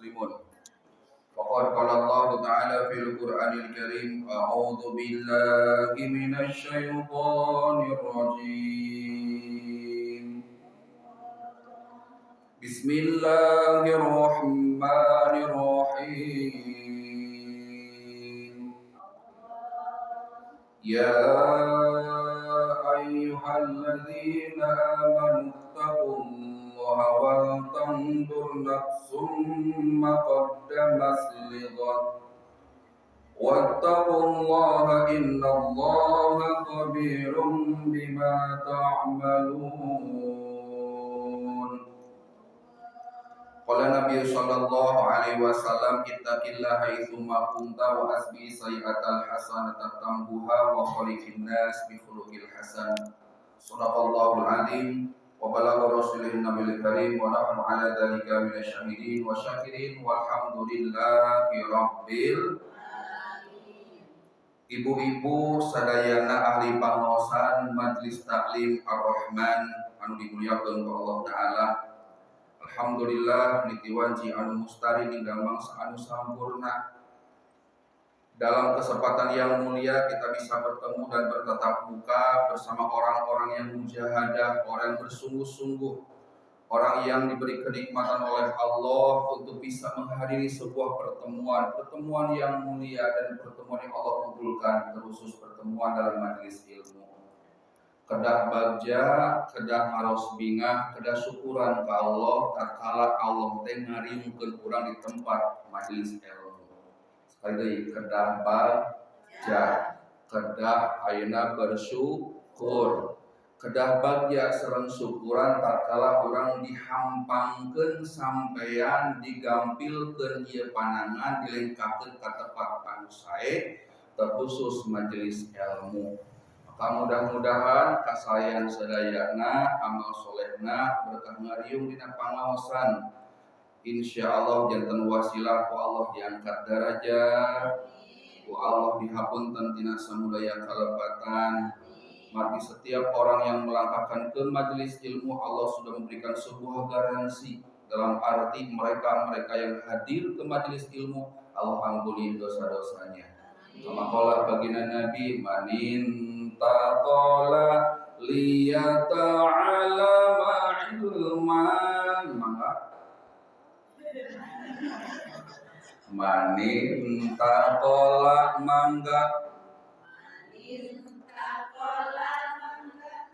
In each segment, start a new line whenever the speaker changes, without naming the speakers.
muslimun. Faqad qala Allah Ta'ala fil Qur'anil Karim, a'udzu billahi minasy syaithanir rajim. Bismillahirrahmanirrahim. Ya ayyuhalladzina amanu taqullaha wal tanzur nafsum ma qaddamat lighad wattaqullaha innallaha khabirum bima ta'malun. Qala Nabi sallallahu alaihi wasallam, ittaqillaha haitsuma kunta wa asbi sayyi'atal hasanata tambuha wa khaliqin nas bi khuluqil hasan. Shadaqallahul azim wa balagha rasulun nabiyil karim wa nahnu ala dzalika minasy syahidin wa syakirin walhamdulillahi rabbil alamin. Ibu-ibu sadayana ahli pangaosan Majelis Taklim Ar-Rahman anu dimuliakeun ku Allah Ta'ala. Alhamdulillah niti wanci anu mustari ninggang mangsa anu sampurna. Dalam kesempatan yang mulia kita bisa bertemu dan bertatap muka bersama orang-orang yang mujahadah, orang yang bersungguh-sungguh, orang yang diberi kenikmatan oleh Allah untuk bisa menghadiri sebuah pertemuan yang mulia dan pertemuan yang Allah kumpulkan, terkhusus pertemuan dalam majelis ilmu. Kedah bagja, kedah ngaros bingah, kedah syukuran ke Allah tatkala Allah teh ngariungkeun urang di tempat majelis ilmu. Sekali deui kedah bagja, kedah ayeuna bersyukur. Kedah bagja sareng syukuran tatkala urang dihampangkeun sampeyan digampilkeun ieu panangan dilengkapkeun ka tempat anu sae terkhusus majelis ilmu. Mudah-mudahan kasayan sadayana amal solehna berkah ngariung dina pangaosan. Insyaallah janten wasilah ku Allah diangkat darajat, ku Allah dihapunten tina samudaya kalepatan. Mati setiap orang yang melangkahkan ke majelis ilmu, Allah sudah memberikan sebuah garansi dalam arti mereka yang hadir ke majelis ilmu, Allah ampuni dosa-dosanya. Kama qala baginda Nabi, manin taqala liyata'alama ilman. Manin taqala mangga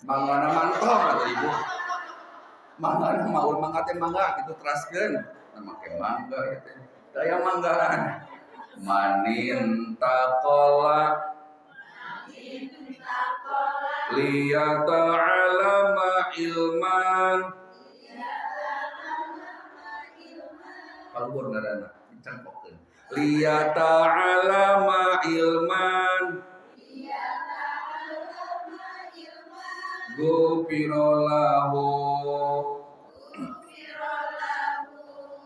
manggana mantong atau ibu manggana maul mangga teh mangga gitu teraskeun make mangga gitu daya manggaan. Manin taqala liyata'alama ilman. Kalbur ngarana dicangkokeun liyata'alama ilman Gufirallahu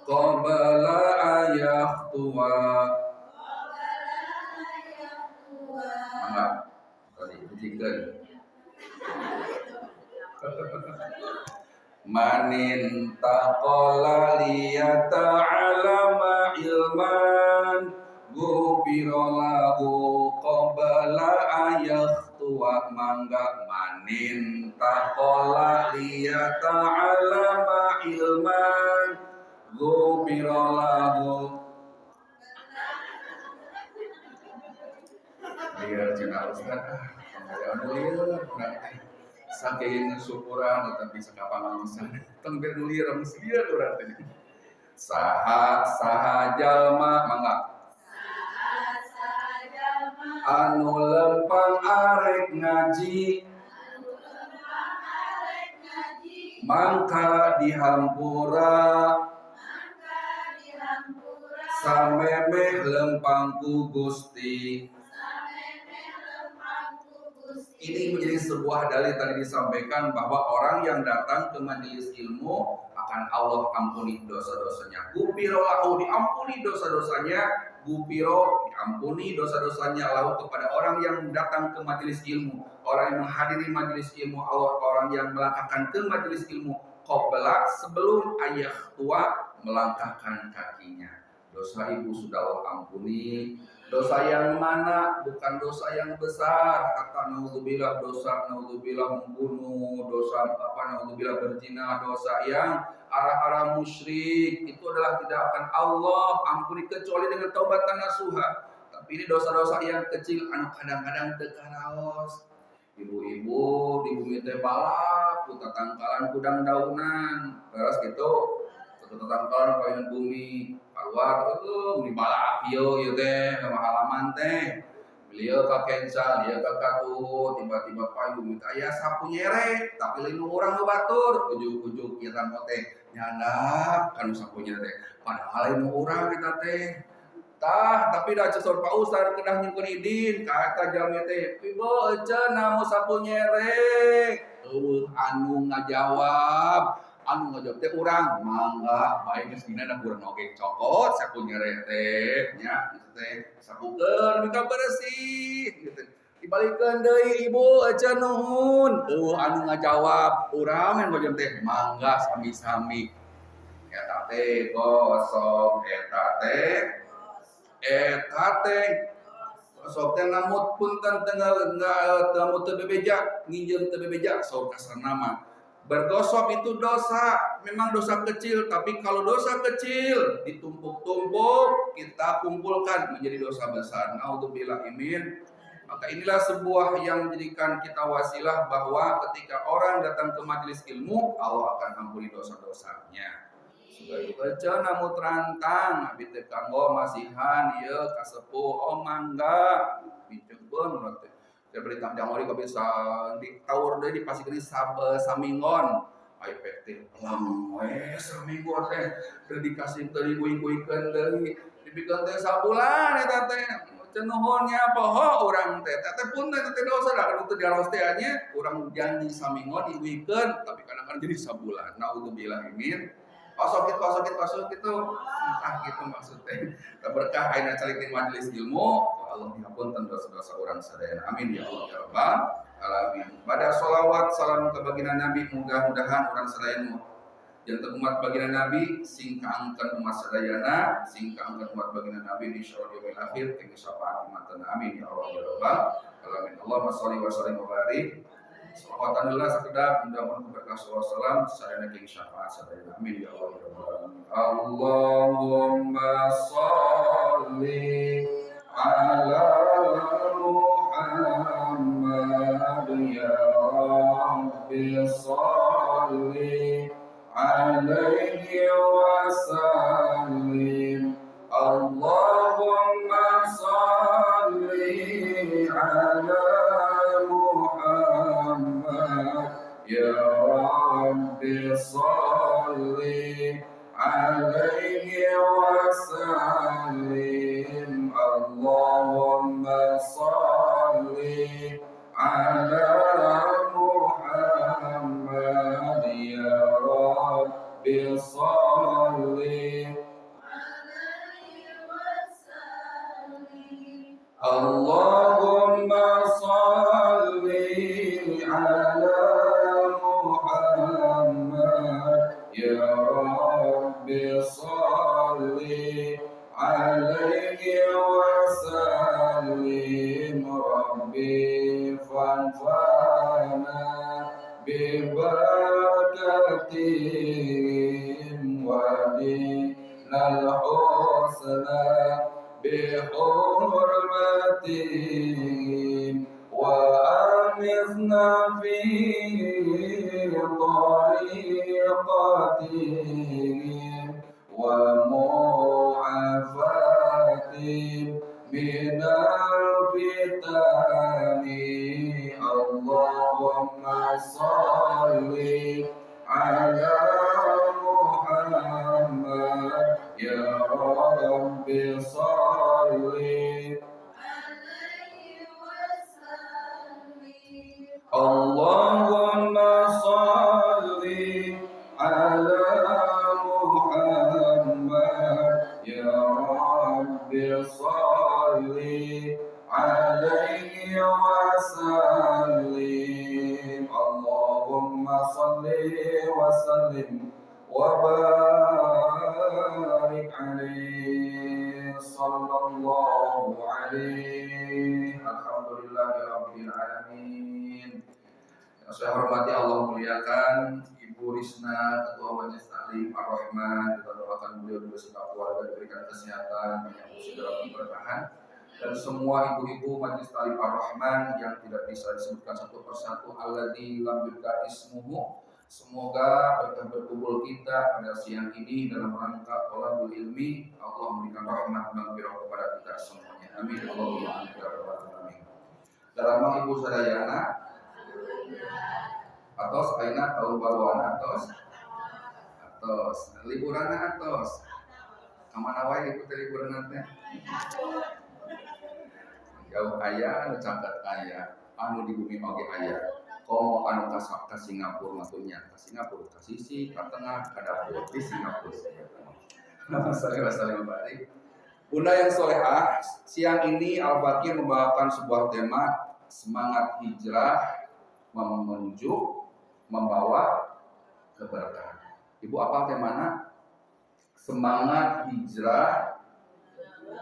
qabla ayakhtuwa. Mangga tadi pujikan. Manin taqala liyata'alama ilman Gufirallahu qabla ayakhtuwa. Mangga manin taqala liyata'alama ilman Gufirallahu. Biar cenah ustaz panggilan nulir saking syukuran eta bisa kapangaosan tong biar nulir muslier urang teh. Saha jalma mangga anu lempang arek ngaji mangka dihampura samemeh lempang ku Gusti. Ini menjadi sebuah dalil tadi disampaikan bahwa orang yang datang ke majelis ilmu akan Allah ampuni dosa-dosanya. Gufiro lahu diampuni dosa-dosanya, gufiro diampuni dosa-dosanya lahu kepada orang yang datang ke majelis ilmu, orang yang menghadiri majelis ilmu Allah, orang yang melangkahkan ke majelis ilmu qabla sebelum ayah tua melangkahkan kakinya. Dosa ibu sudah Allah ampuni. Dosa yang mana? Bukan dosa yang besar. Kata naudzubillah, dosa naudzubillah membunuh, dosa naudzubillah berzina, dosa yang arah-arah musyrik. Itu adalah tidak akan Allah ampuni kecuali dengan taubatan nasuha. Tapi ini dosa-dosa yang kecil, kadang-kadang tekaraos. Ibu-ibu di bumi teh balap, tatangkalan kudang daunan, terus gitu, tatangkalan koin bumi, keluar di balap ieu teh, sama halaman teh, beliau ka kenca, dia ka katu, tiba-tiba payu bumi teh aya sapu nyerek, tapi lain orang nu batur, ujuk-ujuk ieu teh nyandak kan sapu nyerek, padahal lain urang kita teh. Tapi dah cesor pausar kedah nyimpen idin kata jalmi teh pibo ece namu sapu nyerek anu ngajawab teh urang mangga bae geus dina da urang oge cokot sapu nyerek teh nya kitu teh sapukeun mika bersih gitu dibalikeun deui ibu ece nuhun anu ngajawab urang yang bojem teh mangga sami-sami eta teh gosok eta teh sok teh namut punten namut teu bebeja nginjeun teu bebeja sok kasarna mah bergosok itu dosa memang dosa kecil tapi kalau dosa kecil ditumpuk-tumpuk kita kumpulkan menjadi dosa besar naudzubillah imin maka inilah sebuah yang menjadikan kita wasilah bahwa ketika orang datang ke majelis ilmu Allah akan ampuni dosa-dosanya. Baca namu terantang, abdi teh kanggo masihan ieu kasepuh oh mangga biceun urang teh. Teh beri tang jamori bisa ditaur deui dipasikeun samingon. Ai pek teh lam we samingon teh teu dikasih teu diguing-guingkeun deui. Dipikeun teh sabulan eta teh. Cenuhun nya poho urang teh. Teh pun teh dosa da anu teu diaros teh nya urang janji samingon diguingkeun tapi kadang-kadang jadi sabulan. Naudzubillah min Pasok itu entah gitu maksudnya berkah aina calik di majelis ilmu Allah dihampunkan dosa-dosa orang sadayana amin ya Allah ya rabbal alamin pada sholawat salam ke baginda Nabi mudah-mudahan orang sadayana janten umat baginda Nabi sing kaangkeun umat sadayana sing kaangkeun umat baginda Nabi di syarul yaumil akhir ing syafaat umatna amin ya Allah ya rabbal alamin Allahumma sholli wa sallim wa barik Salawatullah sekedap mudah-mudahan berkah salam sadayana king syafaat sadayana amin ya Allah ya rabbal alamin Allahumma sholli ala Muhammad ya rabbi sholli alaihi wa sallim Allahumma sholli ala Ya Rabbi salli alaihi wa sallim Allahumma salli ala Muhammad Ya Rabbi salli alaihi wa sallim Allahumma salli ala Ya Rabbi salli alaihi wa sallim Rabbi fanfa'na bi barakatihim wa dinal husna bi hurmatihim wa amizna fi طريقتهم ومعافاتهم من الفتن اللهم صل على محمد يا رب صل اللهم صل على محمد يا رب صل عليه وسلم اللهم صل وسلم وبارك وبارك عليه صلى الله عليه الحمد لله رب العالمين. Yang saya hormati Allah muliakan Ibu Risna, Ketua Majelis Taklim Ar-Rahman. Kita doakan beliau beserta keluarga diberikan kesehatan, yang segera keberkahan, dan semua ibu-ibu Majelis Taklim Ar-Rahman yang tidak bisa disebutkan satu persatu alladzi lam yudkar ismuhu. Semoga berkah berkumpul kita pada siang ini dalam rangka thalabul ilmi, Allah memberikan rahmat maghfirah kepada kita semuanya. Amin. Allahumma amin. Dalam Ibu Sadayana atos aina tahun baruan atos liburan atos kamana wae ibu teh liburan teh jauh aya anu cangkat aya anu di bumi oge aya komo anu ka Singapura matunya ka Singapura ka sisi ka tengah ka dapur di Singapura baik. Bunda yang solehah, siang ini Al-Bakir membawakan sebuah tema semangat hijrah menuju membawa keberkahan. Ibu apa temanya? Semangat hijrah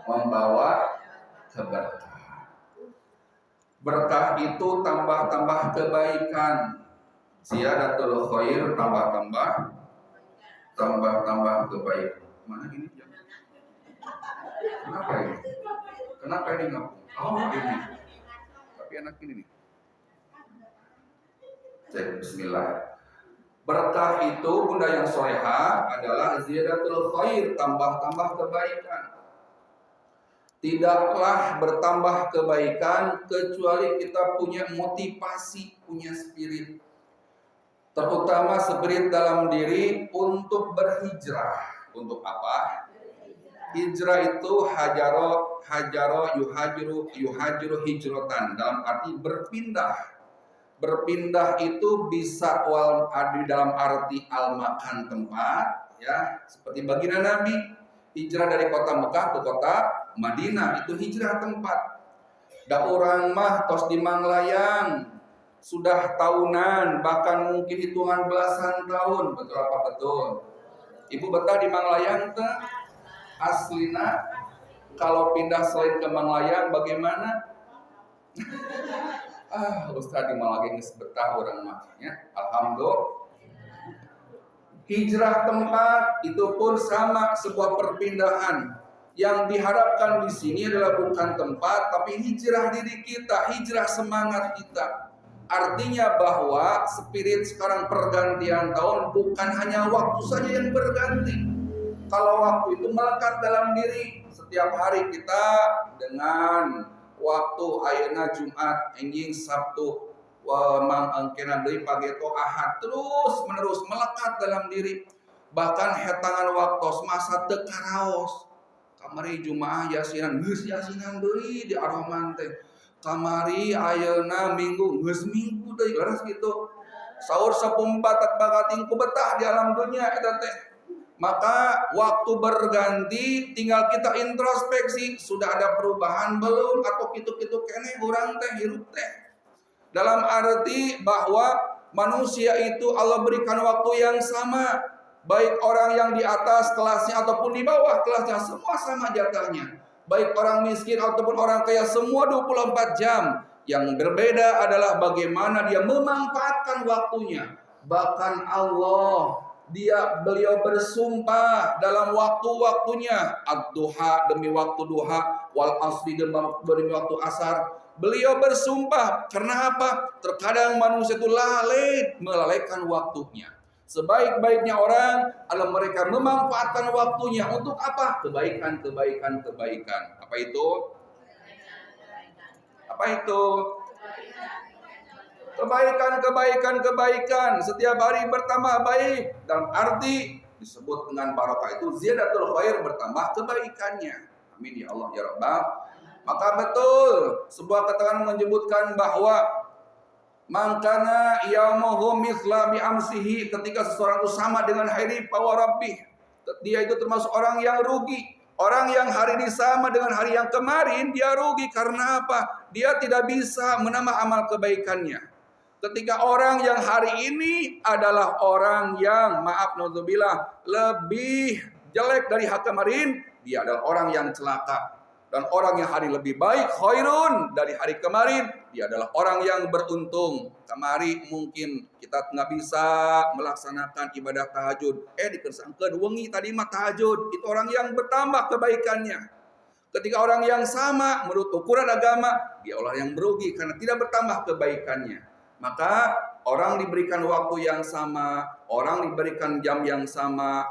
membawa keberkahan. Berkah itu tambah-tambah kebaikan. Ziyadatul khair tambah-tambah kebaikan. Mana ini? Kenapa ini? Kenapa ini enggak? Oh ini. Tapi anak ini nih. Bismillah. Berkah itu bunda yang soleha adalah ziyadatul khair, tambah-tambah kebaikan. Tidaklah bertambah kebaikan kecuali kita punya motivasi, punya spirit. Terutama spirit dalam diri untuk berhijrah. Untuk apa? Hijrah itu hajaro yuhajiru hijrotan, dalam arti berpindah. Berpindah itu bisa di dalam arti al-makan tempat, ya, seperti baginda Nabi hijrah dari kota Mekah ke kota Madinah, itu hijrah tempat. Da urang mah tos di Manglayang sudah tahunan, bahkan mungkin hitungan belasan tahun, betul apa betul? Ibu betah di Manglayang teh? Aslina kalau pindah selain ke Manglayang bagaimana? Ustaz di Malang geus betah orang makanya. Alhamdulillah. Hijrah tempat itu pun sama, sebuah perpindahan. Yang diharapkan di sini adalah bukan tempat, tapi hijrah diri kita, hijrah semangat kita. Artinya bahwa spirit sekarang pergantian tahun bukan hanya waktu saja yang berganti. Kalau waktu itu melekat dalam diri, setiap hari kita dengan waktu ayeuna Jumat, enjing Sabtu, mangengkeuna deui pageto Ahad, terus menerus melekat dalam diri. Bahkan hetangan waktos masa teu karaos. Kamari Jumaah yasinan, geus yasinan deui di Ar-Rahman teh. Kamari ayeuna Minggu, geus Minggu deui, leres kitu. Saur sapumpat bakating ku betah di alam dunia eta teh. Maka waktu berganti, tinggal kita introspeksi, sudah ada perubahan belum atau kitu-kitu kene urang teh hirup teh. Dalam arti bahwa manusia itu Allah berikan waktu yang sama, baik orang yang di atas kelasnya ataupun di bawah kelasnya, semua sama jatahnya. Baik orang miskin ataupun orang kaya, semua 24 jam. Yang berbeda adalah bagaimana dia memanfaatkan waktunya. Bahkan beliau bersumpah dalam waktu-waktunya, ad-duha demi waktu duha, wal asri demi waktu asar. Beliau bersumpah karena apa? Terkadang manusia itu melalaikan waktunya. Sebaik-baiknya orang adalah mereka memanfaatkan waktunya untuk apa? Kebaikan. Apa itu? Kebaikan. Setiap hari bertambah baik. Dalam arti disebut dengan barokah itu ziyadatul khair, bertambah kebaikannya. Amin ya Allah ya Rabbal. Maka betul sebuah keterangan menyebutkan bahwa mangkana yaumuhu mithla bi amsihi, ketika seseorang itu sama dengan hari wa rabbih, dia itu termasuk orang yang rugi. Orang yang hari ini sama dengan hari yang kemarin, dia rugi karena apa? Dia tidak bisa menambah amal kebaikannya. Ketika orang yang hari ini adalah orang yang maaf naudzubillah lebih jelek dari hari kemarin, dia adalah orang yang celaka. Dan orang yang hari lebih baik, khairun, dari hari kemarin, dia adalah orang yang beruntung. Kemari mungkin kita nggak bisa melaksanakan ibadah tahajud. Dikersangkeun wengi tadi mah tahajud. Itu orang yang bertambah kebaikannya. Ketika orang yang sama menurut ukuran agama, dia orang yang merugi karena tidak bertambah kebaikannya. Maka orang diberikan waktu yang sama, orang diberikan jam yang sama.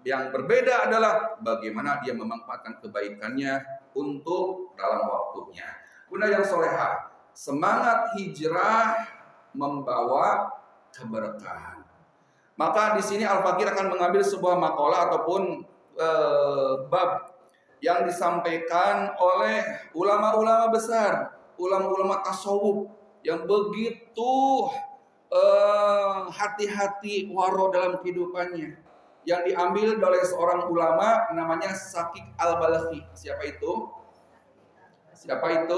Yang berbeda adalah bagaimana dia memanfaatkan kebaikannya untuk dalam waktunya. Bunda yang solehah, semangat hijrah membawa keberkahan. Maka di sini Al-Fakir akan mengambil sebuah makalah ataupun bab yang disampaikan oleh ulama-ulama besar, ulama-ulama tasawuf yang begitu hati-hati waro dalam kehidupannya, yang diambil oleh seorang ulama namanya Sakik Al-Balakhi. Siapa itu?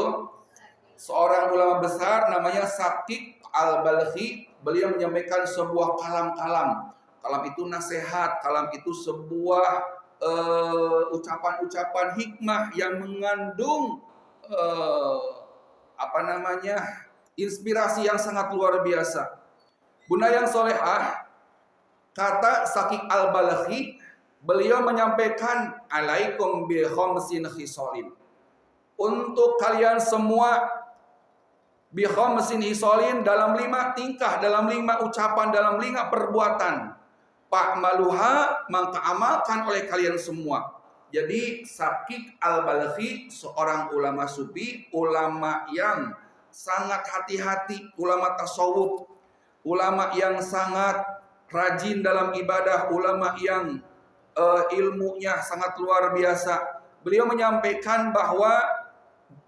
Seorang ulama besar namanya Sakik Al-Balakhi. Beliau menyampaikan sebuah kalam-kalam. Kalam itu nasihat, kalam itu sebuah ucapan-ucapan hikmah yang mengandung inspirasi yang sangat luar biasa. Bunda yang solehah, kata Sakik Al-Balakhi, beliau menyampaikan alaikum bi khamsin khisalin. Untuk kalian semua, bi khamsin khisalin, dalam 5 tingkah, dalam 5 ucapan, dalam 5 perbuatan. Fa'maluha, maka amalkan oleh kalian semua. Jadi Sakik Al-Balakhi seorang ulama sufi, ulama yang sangat hati-hati, ulama tasawuf, ulama yang sangat rajin dalam ibadah, ulama yang ilmunya sangat luar biasa. Beliau menyampaikan bahwa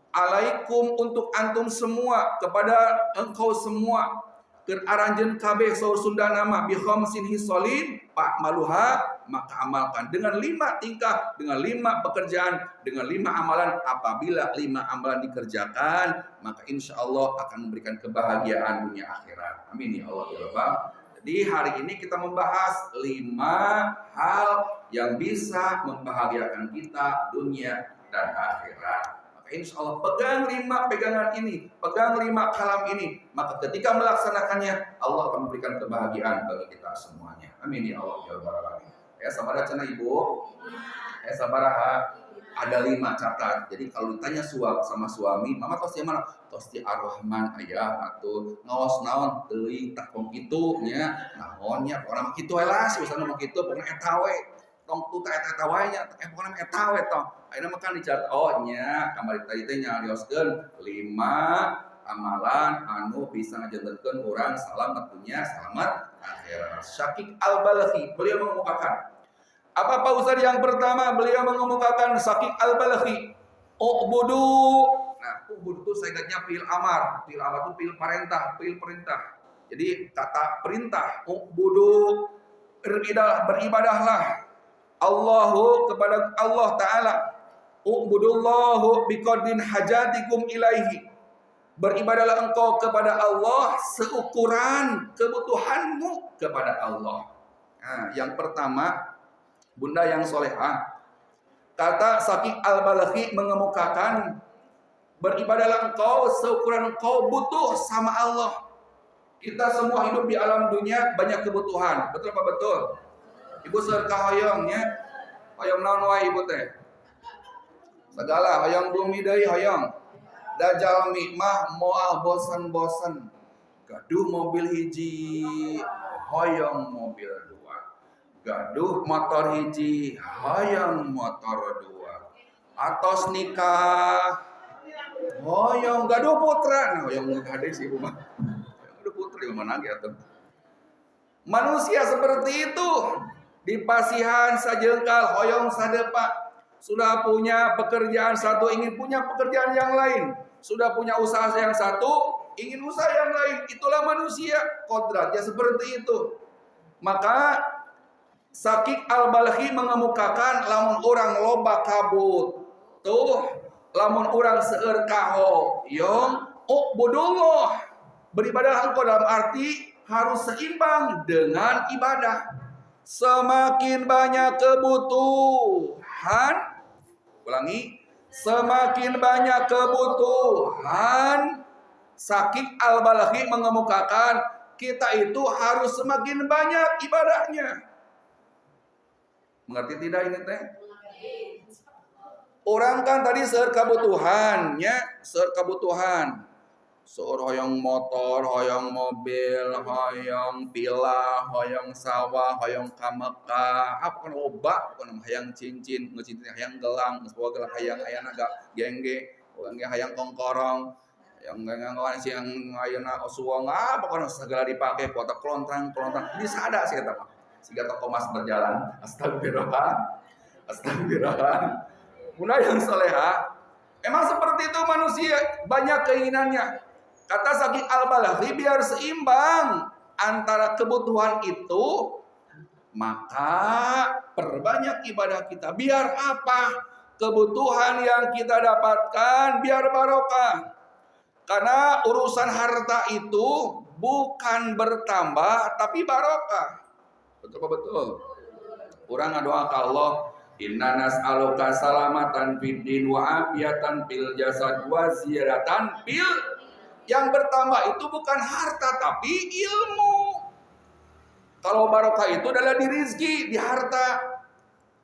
alaikum, untuk antum semua, kepada engkau semua, aranjeun kabeh saur Sunda nama bi khamsin hisolin, pak maluha, maka amalkan dengan 5 tingkah, dengan 5 pekerjaan, dengan 5 amalan. Apabila 5 amalan dikerjakan, maka insya Allah akan memberikan kebahagiaan dunia akhirat. Amin ya Allah ya Rabbal. Jadi hari ini kita membahas 5 hal yang bisa membahagiakan kita dunia dan akhirat. Insya Allah pegang 5 pegangan ini, pegang 5 kalam ini, maka ketika melaksanakannya Allah akan memberikan kebahagiaan bagi kita semuanya. Amin ya Allah ya Rabbal. Ya sabaraha cenah ibu? Sabaraha? Ada 5 catat. Jadi kalau ditanya sama suami, mama tos di mana? Tos di Ar-Rahman ayah atuh ngaos naon teuing tak pong kitu nya. Naonnya orang kitu we lah, usah ngomong kitu pokona eta we. Tong tu eta wae nya, pokona eta we tong. Ayeuna mah kan dicatat nya kamari tadi teh nyarioskeun 5 amalan anu bisa ngajantenkeun urang selamat dunia, selamat akhirat. Sakik Al-Balakhi beliau mengemukakan apa Pak Ustaz? Yang pertama beliau mengemukakan Sakik Al-Balakhi, ubudu. Nah, ubudu itu sayatnya fi'il amar. Fi'il amar itu fi'il perintah. Jadi kata perintah, ubudu, beribadahlah Allahu, kepada Allah Ta'ala. Ubudullahu biqadrin hajatikum ilaihi. Beribadahlah engkau kepada Allah seukuran kebutuhanmu kepada Allah. Nah, yang pertama, Bunda yang solehah, kata Sakik Al-Balakhi mengemukakan beribadahlah engkau seukuran engkau butuh sama Allah. Kita semua hidup di alam dunia banyak kebutuhan, betul apa betul? Ibu serka hoyongnya, hoyong naon wae ibu teh? Segala hoyong bumi deui hoyong. Da jalmi mah moal bosan-bosan. Gaduh mobil hiji, hoyong mobil 2. Gaduh motor hiji, hoyong motor 2. Atos nikah, hoyong gaduh putra. Nah, hoyong nikah deui sih ibu mah. Gaduh putra di mana ge atuh. Manusia seperti itu, di pasihan sajengkal hoyong sadepa. Sudah punya pekerjaan satu, ingin punya pekerjaan yang lain. Sudah punya usaha yang satu, ingin usaha yang lain. Itulah manusia, kodratnya seperti itu. Maka Sakik Al-Balakhi mengemukakan lamun orang loba kabut, tuh lamun orang seueur kaho, yong ubudullah. Beribadah engkau dalam arti harus seimbang dengan ibadah. Semakin banyak kebutuhan, ulangi, semakin banyak kebutuhan, Syakik Al-Balaghi mengemukakan kita itu harus semakin banyak ibadahnya. Mengerti tidak ini teh? Orang kan tadi seueur kebutuhannya, seueur kebutuhan. Seueur hoyong motor, hoyong mobil, hoyong villa, hoyong sawah, hoyong kameka, apa kan loba, bukan hayang cincin, ngecincin hayang gelang, sebuah gelang hayang ayana agak gengge, orang hayang kongkorong, yang nganggawan siang ayeuna suwong apa kan segala dipakai foto kelontrang bisa ada sih kata siga toko mas berjalan astagfirullah Bunda yang soleha, emang seperti itu manusia, banyak keinginannya. Kata Syakik Al-Balaghi, biar seimbang antara kebutuhan itu, maka perbanyak ibadah kita. Biar apa? Kebutuhan yang kita dapatkan, biar barokah. Karena urusan harta itu bukan bertambah, tapi barokah. Betul. Kurang doa ke Allah. Inna nas'aluka salamatan fid din wa afiatan fil jasad wa ziyaratan fil. Yang bertambah itu bukan harta tapi ilmu. Kalau barokah itu adalah di rizki, di harta.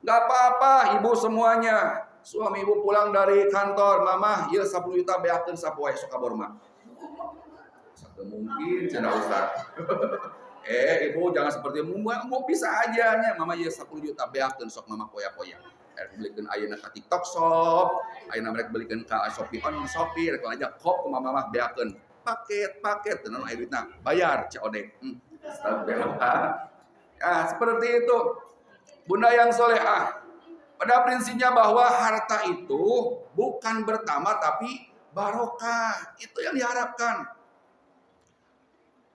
Gak apa-apa ibu semuanya. Suami ibu pulang dari kantor, mama, ieu 10 juta beakeun sapoe sok kabur mah. Mungkin cenah Ustaz. Ibu jangan seperti mau bisa aja nya mama ya 10 juta beakeun sok mama poya-poya. Belikan ayeuna ka TikTok shop, ayeuna mereka belikan ka Shopee Shopee rek aja kop ku mama beakeun. Paket tenan aya duitna, bayar COD. Astagfirullah. Ya, seperti itu. Bunda yang solehah. Pada prinsipnya bahwa harta itu bukan bertambah tapi barokah. Itu yang diharapkan.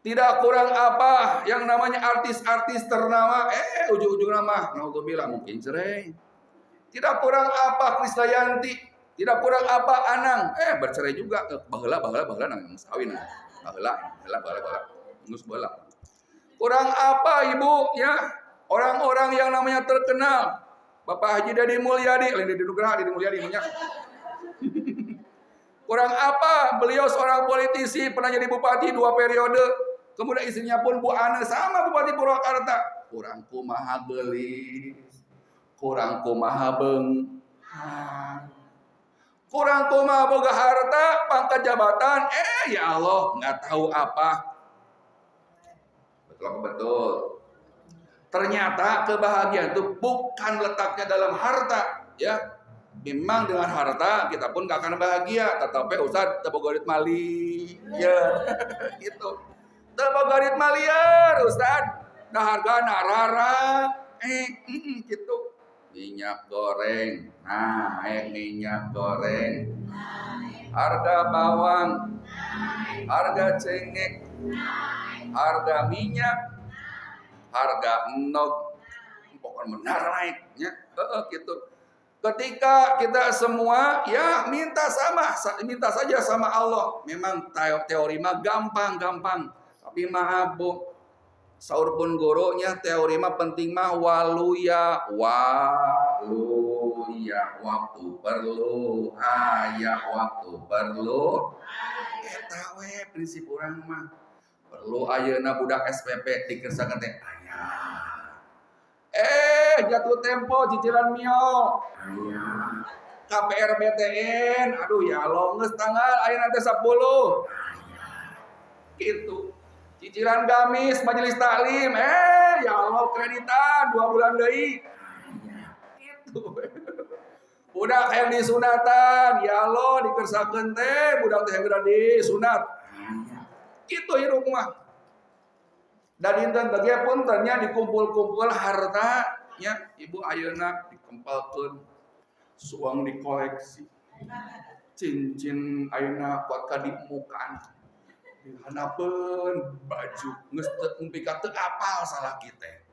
Tidak kurang apa yang namanya artis-artis ternama, ujung-ujung nama, naudzubillah mungkin cerai. Tidak kurang apa Krisdayanti, tidak kurang apa Anang, bercerai juga. Baheula nang sawin. Baheula. Ngus baheula. Kurang apa ibu ya? Orang-orang yang namanya terkenal. Bapak Haji Dadi Mulyadi, lain Dadi Nugraha, Dadi Mulyadi namanya. Kurang apa beliau seorang politisi pernah jadi bupati 2 periode. Kemudian istrinya pun Bu Ana sama Bupati Purwakarta. Kurang kumaha geulis, kurang kumaha beung, kurang kumaha boga harta, pangkat jabatan, ya Allah nggak tahu apa. Betul. Ternyata kebahagiaan itu bukan letaknya dalam harta, ya. Memang dengan harta kita pun gak akan bahagia, tetapi Ustaz tebogorit mali, ya, gitu. Tebogorit maliar Ustaz, nah harga narara, gitu. Minyak goreng, minyak goreng, harga bawang, harga cengek, harga minyak, harga enog, pokoknya benar naiknya, gitu. Ketika kita semua ya minta saja sama Allah. Memang teori mah gampang, tapi maaf Bu, saur pun gurunya teori mah penting mah waluya waktu perlu waktu perlu. Eta we prinsip urang mah. Perlu ayeuna budak SPP dikersakeun teh jatuh tempo cicilan mio. KPR BTN, aduh ya Allah geus tanggal ayeuna teh 10. Gitu. Cicilan gamis majelis taklim, ya Allah kreditan 2 bulan deui. Gitu. Budak yang disunatan, ya Allah dikersakeun teh budak teh geura disunat. Gitu hirup mah. Dan inten bagia pun ternyata dikumpul-kumpul hartanya ibu ayeuna dikempalkeun suang dikoleksi cincin ayeuna kuat kadimukan dihanapeun baju geus teu pika teu apal salah kita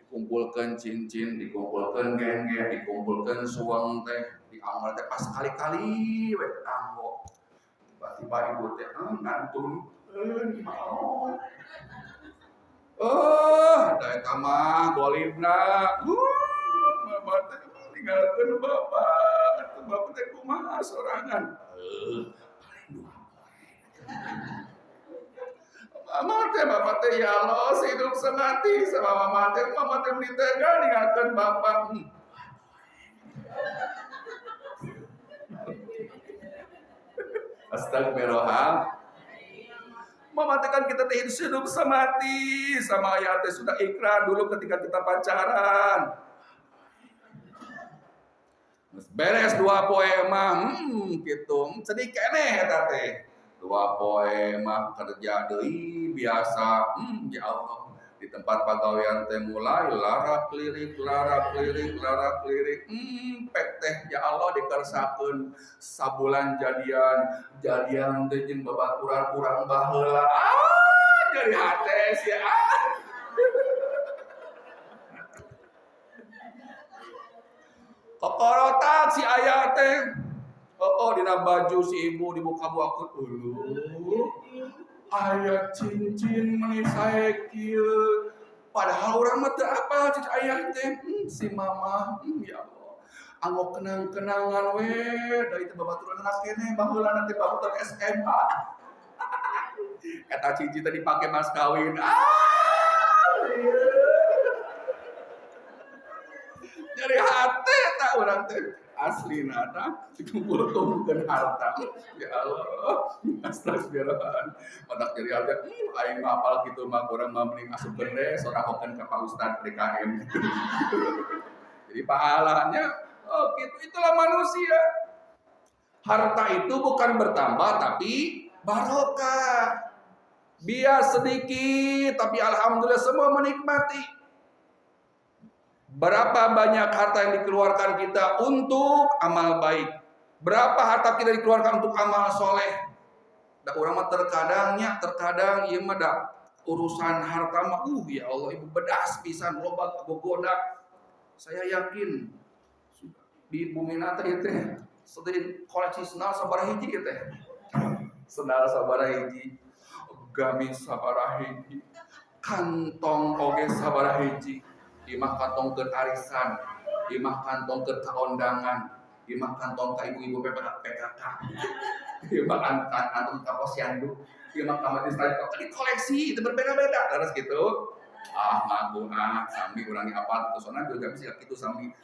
dikumpulkeun cincin dikumpulkeun gengge dikumpulkeun suang teh diamal teh pas kali-kali we anggo tiba-tiba ibu teh ngantun mau Oh, da eta mah golibna. Mama teh ninggalkeun bapak. Atuh bapak teh kumaha sorangan? Paling 2 poe. Mama teh bapak teh ya Allah hidup semati sama mama teh beli tega ninggalkeun bapak. Astagfirullah. Mama teh kan kita teh hidup semati sama ayah teh sudah ikrar dulu ketika kita pacaran. Beres 2 poe mah gitu. Sedih keneh eta teh. 2 poe mah kerja deui biasa. Ya Allah. Di tempat pagawean teh mulai larak lirik. Pek teh ya Allah dikersakeun sabulan jadian teh jeung babaturan urang baheula. Jadi hate sia. Kokorotak si ayah teh. Dina baju si ibu dibuka buakeun eueuh. Aya cincin meni sae kieu. Padahal urang mah teu apal cincin ayah teh. Si mama, ya Allah. Anggo kenang-kenangan we dari teh babaturan anak keneh baheula teh babaturan SMA. Eta cincin teh dipake mas kawin. Jadi hati tak orang teh aslina tah dikumpul-kumpulkeun harta. Ya Allah, astagfirullah. Padak jadi harta, aing mah apal kitu mah urang mah mending asupkeun deui sorakokeun ka Pak Ustad DKM. Jadi pahalanya gitu itulah manusia. Harta itu bukan bertambah tapi barokah. Biar sedikit tapi alhamdulillah semua menikmati. Berapa banyak harta yang dikeluarkan kita untuk amal baik? Berapa harta kita dikeluarkan untuk amal soleh? Da urang mah terkadang ieu mah da urusan harta mah ya Allah ibu bedas pisan loba gogoda. Saya yakin di bumi teh teh sedih koleksi sendal sabaraha hiji teh. Sendal sabaraha hiji, gamis sabaraha hiji, kantong oge sabaraha hiji. Imah kantong ke arisan, imah kantong ke kaondangan, imah kantong ke ibu-ibu PKK, imah kantong ke posyandu, imah kamar istirahat. Tadi koleksi itu berbeda-beda, terus gitu. Magu sami ulangi apa itu soalnya juga bisa gitu sami.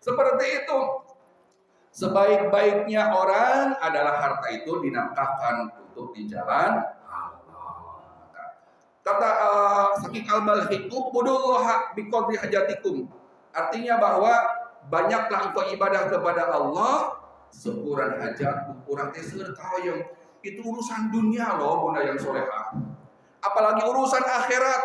Seperti itu. Sebaik-baiknya orang adalah harta itu dinafkahkan untuk di jalan. Kata Sakik Al-Balhi, "Ubudullaha biqadri hajatikum." Artinya bahwa banyaklah engkau ibadah kepada Allah seukuran hajat, ukuran teh seueur kahoyong. Itu urusan dunia loh, bunda yang solehah. Apalagi urusan akhirat,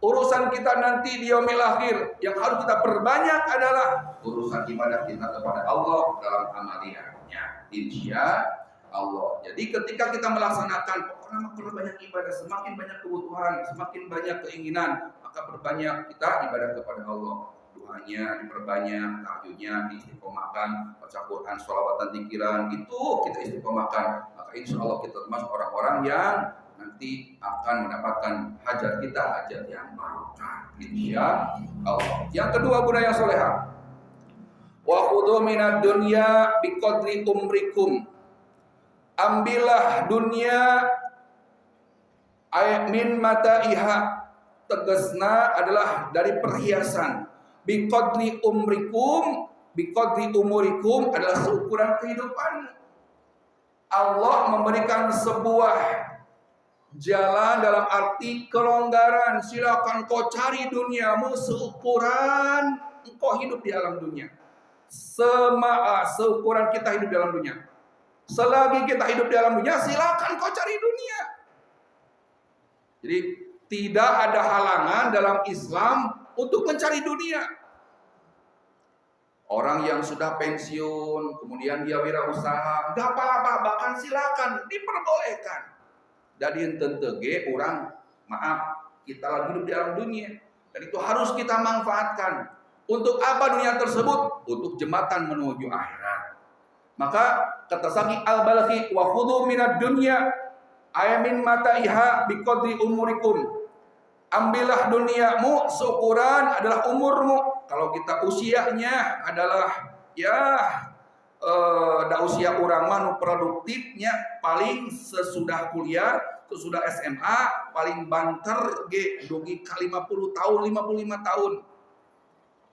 urusan kita nanti di yaumil akhir yang harus kita perbanyak adalah urusan ibadah kita kepada Allah dalam amaliyahnya. Insya Allah. Jadi ketika kita melaksanakan perbanyak ibadah, semakin banyak kebutuhan, semakin banyak keinginan, maka perbanyak kita ibadah kepada Allah. Doanya diperbanyak, tahajudnya diistiqomahkan, baca Quran, sholawatan, zikiran, itu kita istiqomahkan. Maka insya Allah kita termasuk orang-orang yang nanti akan mendapatkan hajat kita, hajat yang barokah. Insya Allah. Yang kedua, budaya solehah. Wa khudhu minad dunya biqadri umrikum. Ambillah dunia min mataiha, tegasna adalah dari perhiasan. Biqadri umrikum, biqadri umurikum adalah seukuran kehidupan. Allah memberikan sebuah jalan dalam arti kelonggaran. Silakan kau cari duniamu seukuran engkau hidup di alam dunia. Seukuran kita hidup di alam dunia. Selagi kita hidup di alam dunia, silakan kau cari dunia. Jadi tidak ada halangan dalam Islam untuk mencari dunia. Orang yang sudah pensiun, kemudian dia wirausaha, nggak apa-apa, bahkan silakan, diperbolehkan. Jadi tentege orang, maaf, kita lagi hidup di alam dunia, dan itu harus kita manfaatkan. Untuk apa dunia tersebut? Untuk jembatan menuju akhirat. Maka kata Sakik Al-Balhi, wa khudhu minad dunya ayamin mataiha biqadri umurikum. Ambillah duniamu seukuran adalah umurmu. Kalau kita usianya adalah da usia orang mah produktifnya paling sesudah kuliah, sesudah SMA, paling banter ge dugi ka 50 tahun, 55 tahun.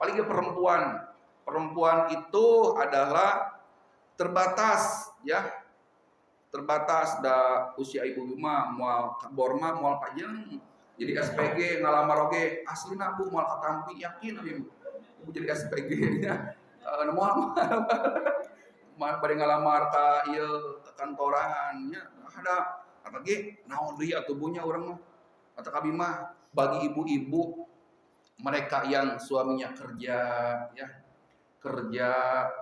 Paling ke perempuan. Perempuan itu adalah terbatas ya. Terbatas da usia ibu mah moal borma moal panjang. Jadi SPG ngalamar oge aslina Bu moal katampi yakin abi ibu jadi SPG nya. Moal bade ngalamar ka ieu ka kantoran nya ada ge naon deui atuh bunya urang mah. Kata abi mah bagi ibu-ibu mereka yang suaminya kerja ya. Kerja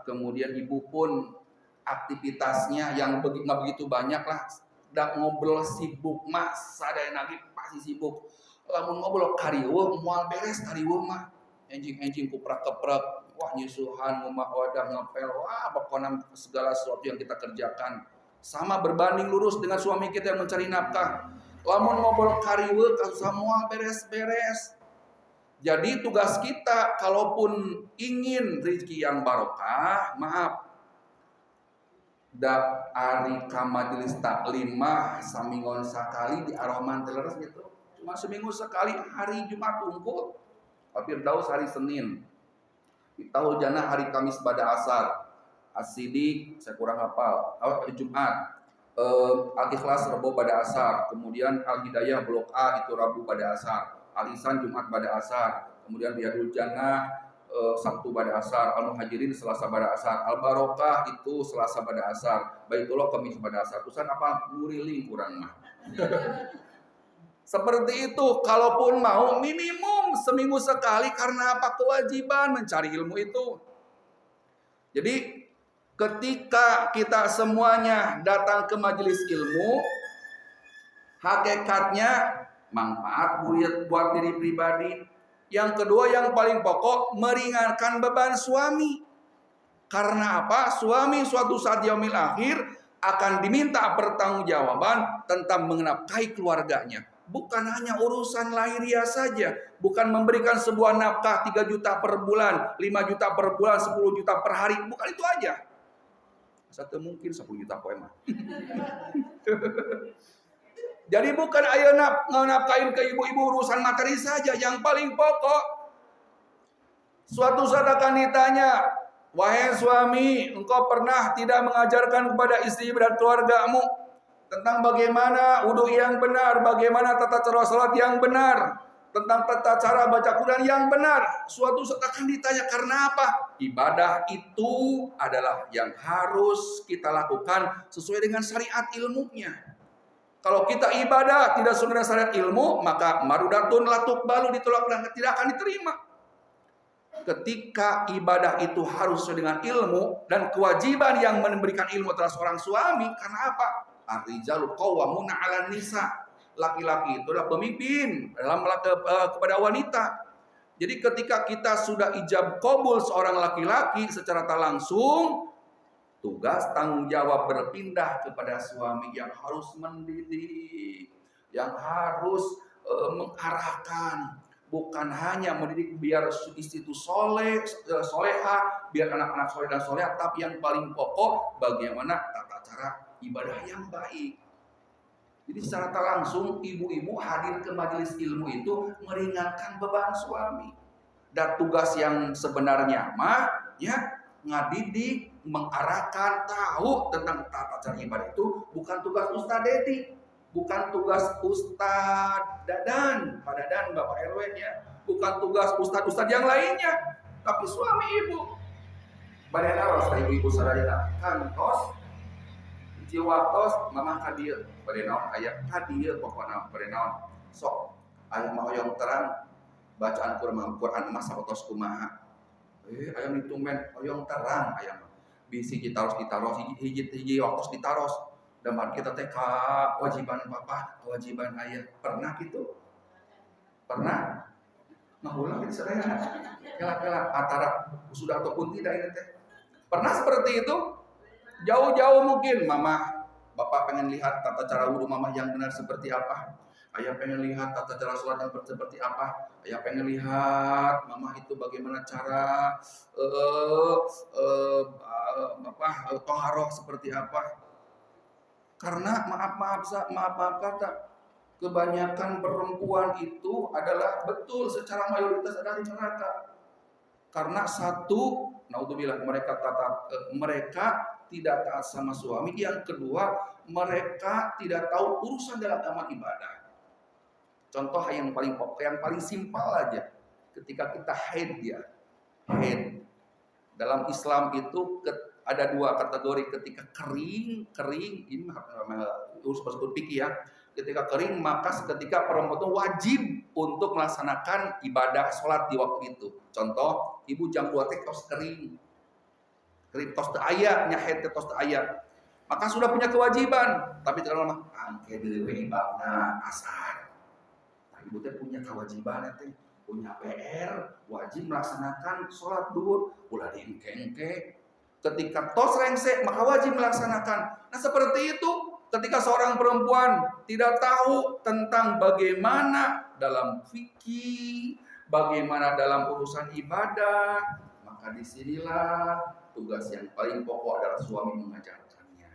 kemudian ibu pun aktivitasnya yang nggak begitu banyak lah. Dak ngobrol sibuk mah sadayana ge pasti sibuk. Lamun ngobrol karieuh moal beres karieuh mah. Enjing-enjing kuprak-keprak. Wah nyusuhan, ngumah wadah, ngepel, wah pokoknya segala sesuatu yang kita kerjakan sama berbanding lurus dengan suami kita yang mencari nafkah. Lamun ngobrol kariwe semua beres-beres. Jadi tugas kita kalaupun ingin rezeki yang barokah, maaf, dak ari ka majelis taklim mah samingon sakali di Ar-Rahman teleres gitu. Cuma seminggu sekali hari Jumat unggul. Firdaus hari Senin. Tahu jannah hari Kamis pada asar. As-Sidik saya kurang hafal. Jumat. Al-Ikhlas Rabu pada asar. Kemudian Al-Hidayah Blok A itu Rabu pada asar. Al-Ihsan Jumat pada asar. Kemudian Riyadul Jannah Sabtu pada asar. Al-Muhajirin Selasa pada asar. Al-Barokah itu Selasa pada asar. Baitullah Kamis pada asar. Tusan apa nguriling kurang mah. Seperti itu, kalaupun mau minimum seminggu sekali karena apa? Kewajiban mencari ilmu itu. Jadi ketika kita semuanya datang ke majelis ilmu, hakikatnya manfaat buat diri pribadi. Yang kedua yang paling pokok meringankan beban suami. Karena apa? Suami suatu saat yaumil akhir akan diminta pertanggungjawaban tentang menafkahi keluarganya. Bukan hanya urusan lahiriah saja, bukan memberikan sebuah nafkah 3 juta per bulan, 5 juta per bulan, 10 juta per hari, bukan itu aja. Satu mungkin 10 juta poema. Jadi bukan ayo nafkahin ke ibu-ibu urusan materi saja, yang paling pokok. Suatu saat akan ditanya, wahai suami, engkau pernah tidak mengajarkan kepada istri dan keluargamu tentang bagaimana wudu yang benar, bagaimana tata cara salat yang benar, tentang tata cara baca Quran yang benar. Suatu saat akan ditanya karena apa? Ibadah itu adalah yang harus kita lakukan sesuai dengan syariat ilmunya. Kalau kita ibadah tidak sesuai dengan syariat ilmu, maka marudatun latuk balu ditolak dan tidak akan diterima. Ketika ibadah itu harus sesuai dengan ilmu dan kewajiban yang memberikan ilmu adalah seorang suami, karena apa? Ar-rijalu qawwamuna 'alan nisa. Laki-laki itu adalah pemimpin dalam kepada wanita. Jadi ketika kita sudah ijab qabul seorang laki-laki secara tak langsung, tugas tanggung jawab berpindah kepada suami yang harus mendidik, yang harus mengarahkan, bukan hanya mendidik biar istri itu soleha, biar anak-anak soleh dan soleha, tapi yang paling pokok bagaimana tata cara ibadah yang baik. Jadi secara tak langsung ibu-ibu hadir ke majelis ilmu itu meringankan beban suami. Dan tugas yang sebenarnya mah ya ngadidik, mengarahkan, tahu tentang tata cara ibadah itu bukan tugas Ustaz Dedi, bukan tugas Ustaz Dadan, Pak Dadan, Bapak RW-nya, bukan tugas ustaz-ustaz yang lainnya, tapi suami ibu. Badana ros ibu-ibu sadayana kantos jiwatos mamah kadir badana aya kadir pokona badana sok aya mah hoyong terang bacaan Quran mah sapotos kumaha aya mitumen hoyong terang aya mah bisi ditaros hiji waktos ditaros dan kita teh kewajiban papa kewajiban ayah pernah gitu pernah ngahulang di sadayana kala-kala antara sudah ataupun tidak ini teh pernah seperti itu. Jauh-jauh mungkin mama Bapak pengen lihat tata cara wudhu mama yang benar seperti apa? Ayah pengen lihat tata cara sholat yang seperti apa? Ayah pengen lihat mama itu bagaimana cara toharoh seperti apa? Karena maaf kata, kebanyakan perempuan itu adalah betul secara mayoritas ada di neraka. Karena satu, naudzubillah, mereka tidak taat sama suami. Yang kedua, mereka tidak tahu urusan dalam amal ibadah. Contoh yang paling simpel aja, ketika kita haid dalam Islam itu ada dua kategori. Ketika kering ini urus fikih ya. Ketika kering, maka seketika perempuan itu wajib untuk melaksanakan ibadah sholat di waktu itu. Contoh, ibu jam 2 tos kering tos ayah, nyahid tos ayah, maka sudah punya kewajiban. Tapi kalau lama angke deui ibadna asar, nah, ibu teh punya kewajiban teh, punya PR, wajib melaksanakan sholat duhur, ulah diengke-engke. Ketika tos rengse, maka wajib melaksanakan. Nah seperti itu, ketika seorang perempuan tidak tahu tentang bagaimana dalam fikih, bagaimana dalam urusan ibadah, maka disinilah tugas yang paling pokok adalah suami mengajarkannya.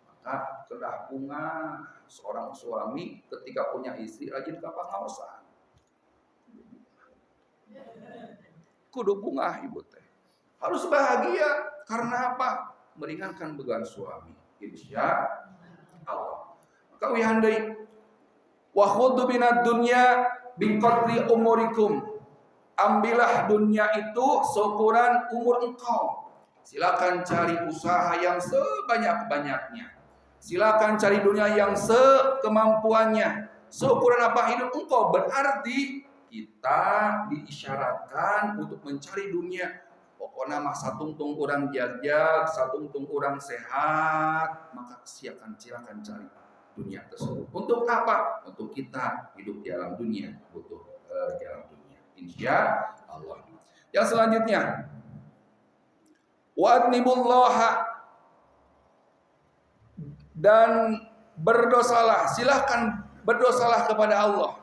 Maka kedah bunga seorang suami ketika punya istri rajin ke pangaosan. Kudu bunga ibu teh. Harus bahagia. Karena apa? Meringankan beban suami. Insya Allah. Maka wihandai wa khudhu binad dunya biqadri umurikum. Ambillah dunia itu seukuran umur engkau. Silakan cari usaha yang sebanyak-banyaknya. Silakan cari dunia yang sekemampuannya. Seukuran apa hidup engkau? Berarti kita diisyaratkan untuk mencari dunia. Pokoknya mah satungtung orang jag-jag, satungtung orang sehat, maka silakan cari dunia tersebut. Untuk apa? Untuk kita hidup di alam dunia, butuh di alam dunia. Insya Allah. Yang selanjutnya, wa'adnibullaha, dan berdosalah. Silahkan berdosalah kepada Allah.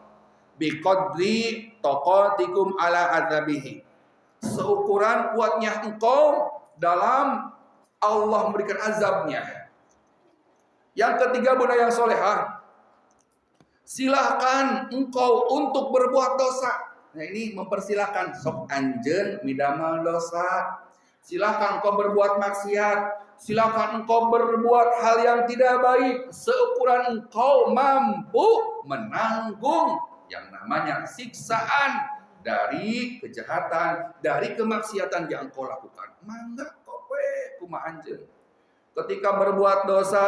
Biqadri taqatikum ala adzabihi. Seukuran kuatnya engkau dalam Allah memberikan azabnya. Yang ketiga, bunda yang solehah, silahkan engkau untuk berbuat dosa. Nah ini mempersilahkan, sok anjen midamal dosa. Silahkan engkau berbuat maksiat. Silahkan engkau berbuat hal yang tidak baik. Seukuran engkau mampu menanggung yang namanya siksaan dari kejahatan, dari kemaksiatan yang engkau lakukan. Mangga kowe kumaha anjeun. Ketika berbuat dosa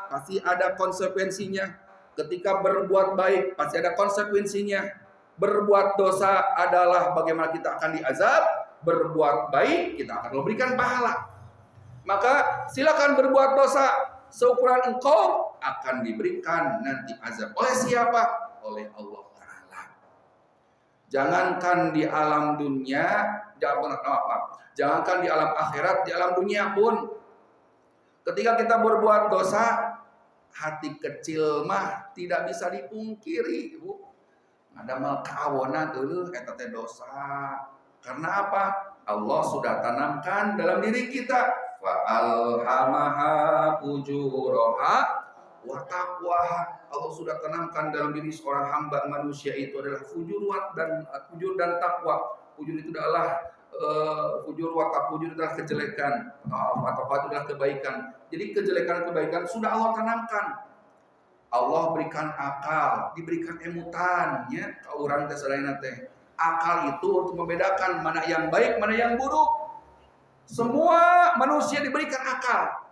pasti ada konsekuensinya. Ketika berbuat baik pasti ada konsekuensinya. Berbuat dosa adalah bagaimana kita akan diazab, berbuat baik kita akan memberikan pahala. Maka silakan berbuat dosa seukuran engkau akan diberikan nanti azab. Oleh siapa? Oleh Allah. Jangankan di alam dunia, jangankan di alam akhirat, di alam dunia pun, ketika kita berbuat dosa, hati kecil mah tidak bisa dipungkiri, ibu. Ada mal kawonan eta teh dosa. Karena apa? Allah sudah tanamkan dalam diri kita. Fa alhamaha fujuraha wa taqwaha. Allah sudah tanamkan dalam diri seorang hamba manusia itu adalah fujur dan takwa. Fujur itu adalah fujur adalah kejelekan, atau itu adalah kebaikan. Jadi kejelekan-kebaikan sudah Allah tanamkan. Allah berikan akal, diberikan emutan, ya, ke orang terselain teh. Akal itu untuk membedakan mana yang baik, mana yang buruk. Semua manusia diberikan akal.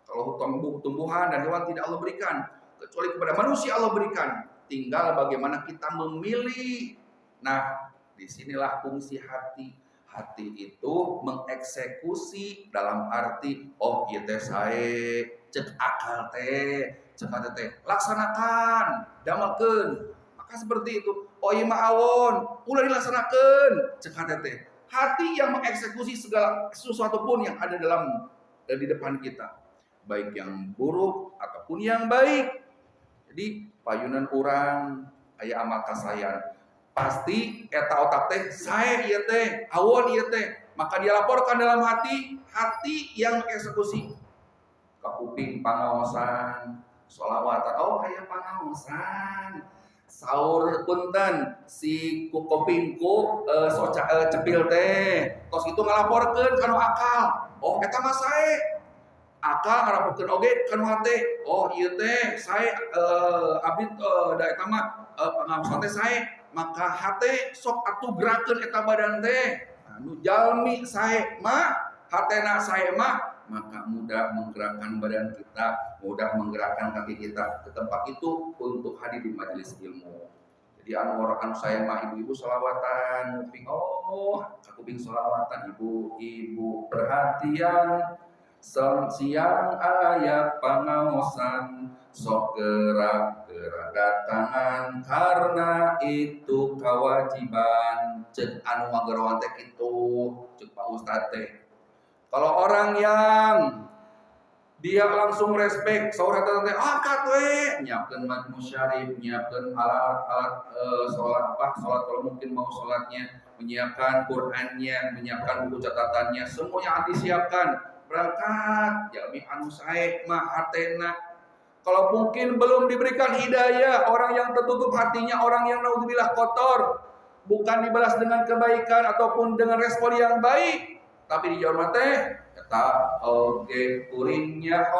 Kalau tumbuhan dan hewan tidak Allah berikan, kecuali kepada manusia Allah berikan. Tinggal bagaimana kita memilih. Nah, disinilah fungsi hati. Hati itu mengeksekusi dalam arti, oh ieu teh sae, cek akal teh, cek hati teh, laksanakan, damalkeun. Maka seperti itu. Oh ieu mah awon, ulah dilaksanakeun, cek hati teh. Hati yang mengeksekusi segala sesuatu pun yang ada di depan kita. baik yang buruk ataupun yang baik. Jadi payunan orang aya amal kasayan pasti eta otak teh sae ieu teh awon ieu teh, maka dia laporkan dalam hati yang eksekusi ka kuping pangaosan sholawatan, oh aya pangaosan sahur punten si ku kupingku cepil teh tos itu ngalaporkeun kana akal, oh eta mah sae akal ngarapukeun oge kanu hate, oh ieu teh sae abdi da eta mah pangaosan teh sae, maka hate sok atuh gerakeun eta badan teh. Anu jalmi sae mah hatena sae mah maka mudah menggerakkan badan kita, mudah menggerakkan kaki kita ke tempat itu untuk hadir di majelis ilmu. Jadi anu saya mah ibu-ibu sholawatan, kuping oh kuping sholawatan ibu-ibu perhatian. Siang ayat pangaosan sok gerak datangan karena itu kewajiban cek anu ngageroan teh kitu cek Pak Ustad teh. Kalau orang yang dia langsung respect saur eta teh angkat we nyiapkeun majmu syarif, nyiapkeun alat-alat salat kalau mungkin mau salatnya, menyiapkan Qur'annya, menyiapkan buku catatannya, semuanya disiapkan. Berangkat jalmi anu sae mah hatena. Kalau mungkin belum diberikan hidayah, orang yang tertutup hatinya, orang yang naudzubillah kotor, bukan dibalas dengan kebaikan ataupun dengan respon yang baik, tapi dijawab teh eta oge kuringnya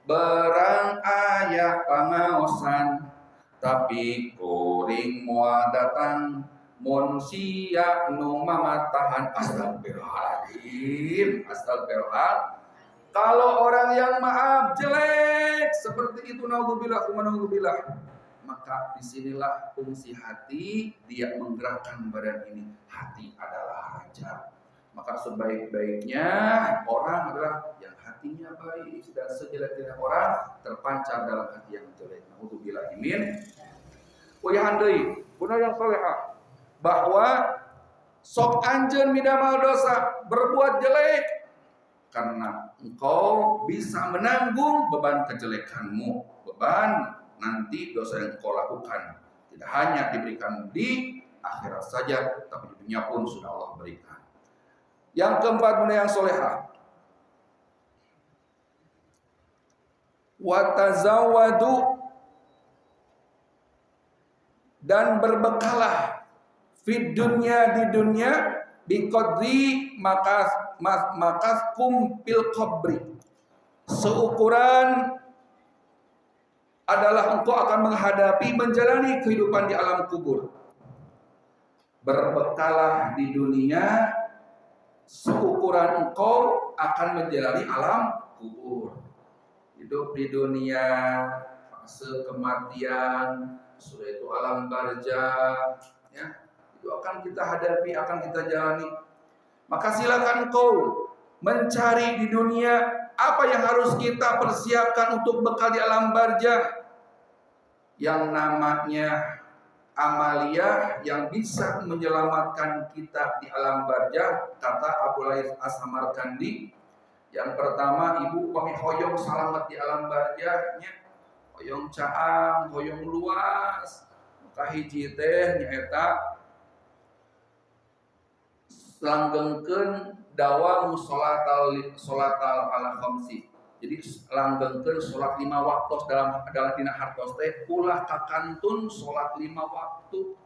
berang aya pangaosan tapi kuring moal datang mun sia nu mamatahan. Astagfirullahaladzim. Kalau orang yang maaf jelek seperti itu, naudzubillah, maka disinilah fungsi hati, dia menggerakkan badan ini. Hati adalah raja. Maka sebaik-baiknya orang adalah yang hatinya baik, dan sejelek-jelek orang terpancar dalam hati yang jelek. Naudzubillah imin. Kuyahan deui, guna yang salehah, bahwa sok anjeun midamal dosa, berbuat jelek, karena engkau bisa menanggung beban kejelekanmu, beban nanti dosa yang engkau lakukan tidak hanya diberikan di akhirat saja, tapi di dunia pun sudah Allah berikan. Yang keempat, bunda yang solehah, watazawadu, dan berbekalah fid dunya, di dunia, biqadri makaskum fil qabri, seukuran adalah engkau akan menghadapi menjalani kehidupan di alam kubur. Berbekalah di dunia seukuran engkau akan menjalani alam kubur. Hidup di dunia, fase kematian, sudah itu alam barzakh, ya, itu akan kita hadapi, akan kita jalani. Maka silakan engkau mencari di dunia apa yang harus kita persiapkan untuk bekal di alam barzakh, yang namanya amaliyah yang bisa menyelamatkan kita di alam barzakh. Kata Abu Laith As-Samarkandi, yang pertama, ibu kami hoyong salamet di alam barzakhnya, hoyong caang, hoyong luas. Maka hiji teh nyaeta langgengkeun dawam sholatal ala khamsi. Jadi langgengkeun salat 5 waktu dalam dina hartos teh ulah kakantun salat 5 waktu.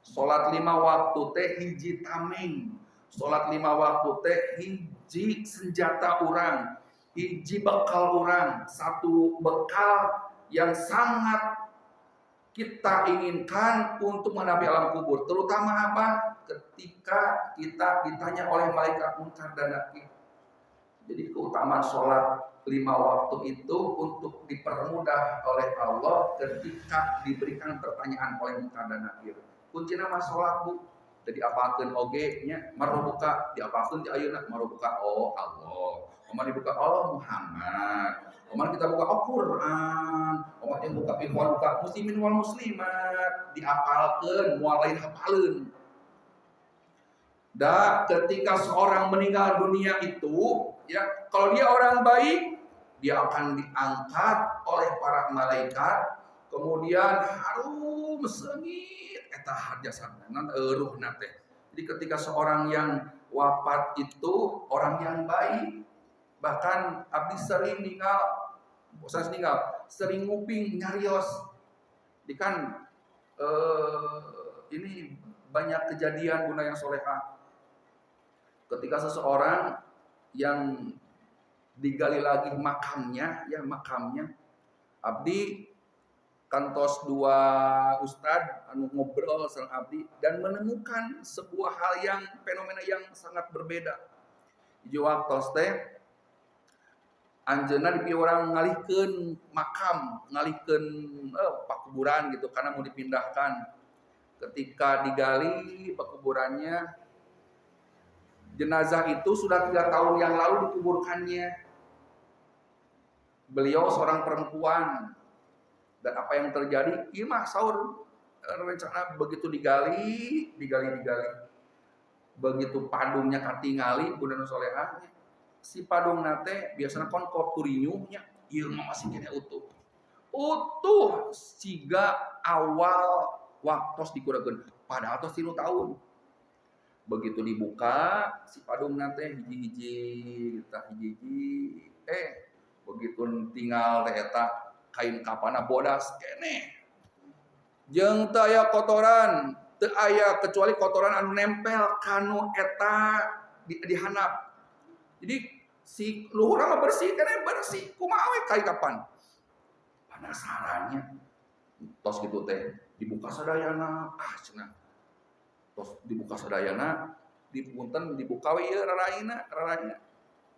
Salat 5 waktu teh hiji tameng. Salat 5 waktu teh hiji senjata urang, hiji bekal urang, satu bekal yang sangat kita inginkan untuk menghadapi alam kubur. Terutama apa? Ketika kita ditanya oleh malaikat munkar dan nakir. Jadi keutamaan sholat 5 waktu itu untuk dipermudah oleh Allah ketika diberikan pertanyaan oleh munkar dan nakir. Kunci nama sholat, bu, jadi apakeun oge nya marobuka, diapakeun di ayeuna marobuka, oh Allah. Omar dibuka Allah Muhammad. Omar kita buka Al-Quran. Omar yang buka ikhwan buka muslimin wal muslimat, diapalkeun moal lain hafaleun. ketika seorang meninggal dunia itu, ya, kalau dia orang baik, dia akan diangkat oleh para malaikat, kemudian harum sengit eta jasadna, ruh nate. Jadi ketika seorang yang wafat itu orang yang baik, bahkan abdi sering sering nguping nyarios. Jadi kan ini banyak kejadian guna yang solehah. Ketika seseorang yang digali lagi makamnya, abdi kantos dua ustad anu ngobrol sareng abdi dan menemukan sebuah hal yang fenomena yang sangat berbeda. Hiji waktos teh anjeunna dipilih orang ngalihkeun makam, ngalihkeun pakuburan gitu karena mau dipindahkan. Ketika digali pakuburannya, jenazah itu sudah 3 tahun yang lalu dikuburkannya. Beliau seorang perempuan. Dan apa yang terjadi? Ieu mah saur rencana begitu digali. Begitu padungnya katingali budan solehah, si padung nate biasanya kon kurinyuhnya, ieu mah masih kena utuh. Utuh siga awal waktos dikurakeun, padahal tos 3 tahun. Begitu dibuka si padung nate hiji-hiji, begitu tinggal teh eta kain kapana bodas keneh. Jeung teu aya kotoran, teu aya kecuali kotoran anu nempel kanu eta di handap. Jadi si luhurna mah bersih, keneh bersih. Kumaha we kai kapan? Penasarannya. Tos kitu teh dibuka sadayana, cenah. Tos dibuka sadayana, dipunten dibuka we ieu raraina.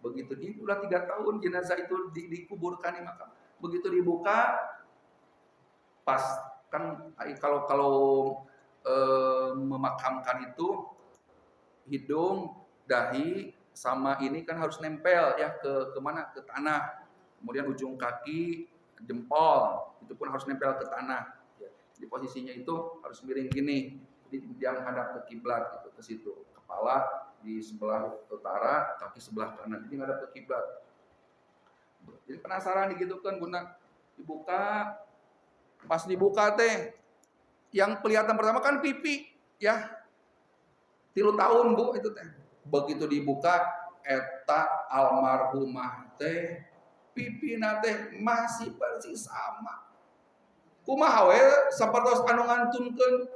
Begitu udah 3 tahun jenazah itu dikuburkan di makam. Begitu dibuka, pas kan kalau memakamkan itu hidung, dahi sama ini kan harus nempel ya ke mana, ke tanah. Kemudian ujung kaki, jempol itu pun harus nempel ke tanah. Di posisinya itu harus miring gini, yang hadap ke kiblat gitu, ke situ. Kepala di sebelah utara, kaki sebelah kanan, jadi ngadap ke kiblat. Jadi penasaran digitukan guna dibuka. Pas dibuka teh yang kelihatan pertama kan pipi ya. 3 tahun Bu itu teh. Begitu dibuka eta almarhumah teh pipina teh masih persis sama. Kumaha we sapertos anu ngantunkeun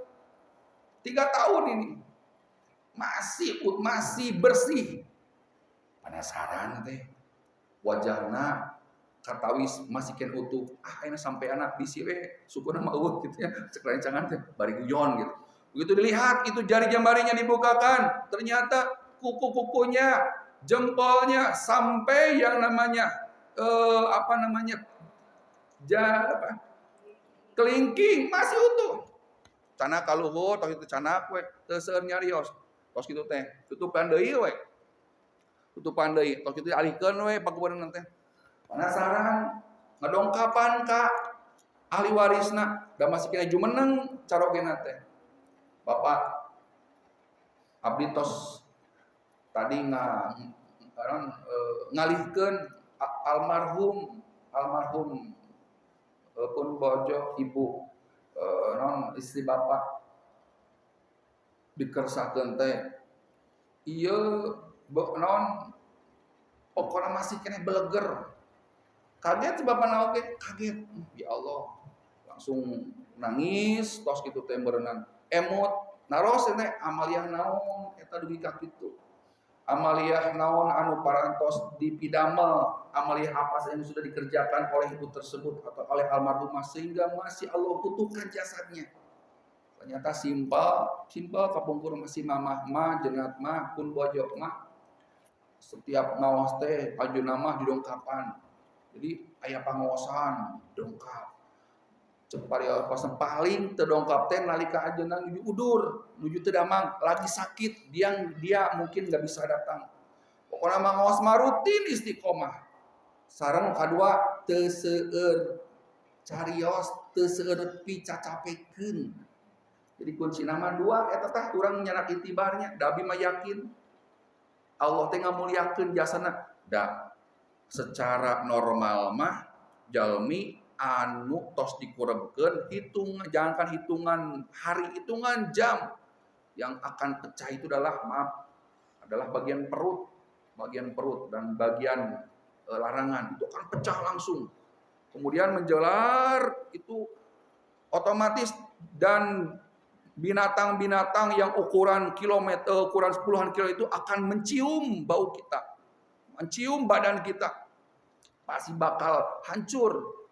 3 tahun ini. Masih bersih. Penasaran teh. Wajahna katawis masih ken utuh. Ayeuna sampai anak bisi we sukuna mah eueuh gitu ya. Cek rencangan teh bari guyon gitu. Begitu dilihat itu jari jemarinya dibukakan, ternyata kuku-kukunya, jempolnya sampai yang namanya kelingking masih utuh. Cana kaluhur tos itu canak we teu seueur nyarios. Tos kitu teh tutupan deui we. Tutupan deui, tos kitu alihkeun we pakuburan teh. Penasaran ngadongkapan ka ahli warisna da masih kena jumeneng carogena teh. Bapak abdi tos tadi ngalihkeun almarhum pun bojo ibu istri bapak dikersakeun teh ieu pokona masih kena beleger. Kaget bapana oge, kaget. Ya Allah. Langsung nangis tos kitu teh berenang. Emot naros teh amaliah naon eta dugi ka kitu. Amaliah naon anu parantos dipidamel, amaliah apa saja yang sudah dikerjakan oleh ibu tersebut atau oleh almarhumah sehingga masih Allah utuhkan jasadnya. Ternyata simpel kapungkur masih mamah mah jenat mah pun bojo mah setiap ngawas teh ajeuna mah didongkapan. Jadi aya pangaosan dongkap. Cepari paling terdongkap teh nalika ajeuna nuju udur, nuju teu damang, lagi sakit, dia mungkin enggak bisa datang. Pokona mangaos mah rutin istiqomah. Sareng kadua teu seueur carios, teu seueur picacapekeun. Jadi kunci nama dua eta tah urang nyanak itibarnya da abdi mah yakin Allah teh ngamuliakeun jasana da secara normal mah jalmi anu tos dikurebkeun jangankan hitungan hari, hitungan jam yang akan pecah itu adalah bagian perut dan bagian larangan itu akan pecah langsung. Kemudian menjalar itu otomatis dan binatang-binatang yang ukuran puluhan kilo itu akan mencium bau kita, mencium badan kita, pasti bakal hancur.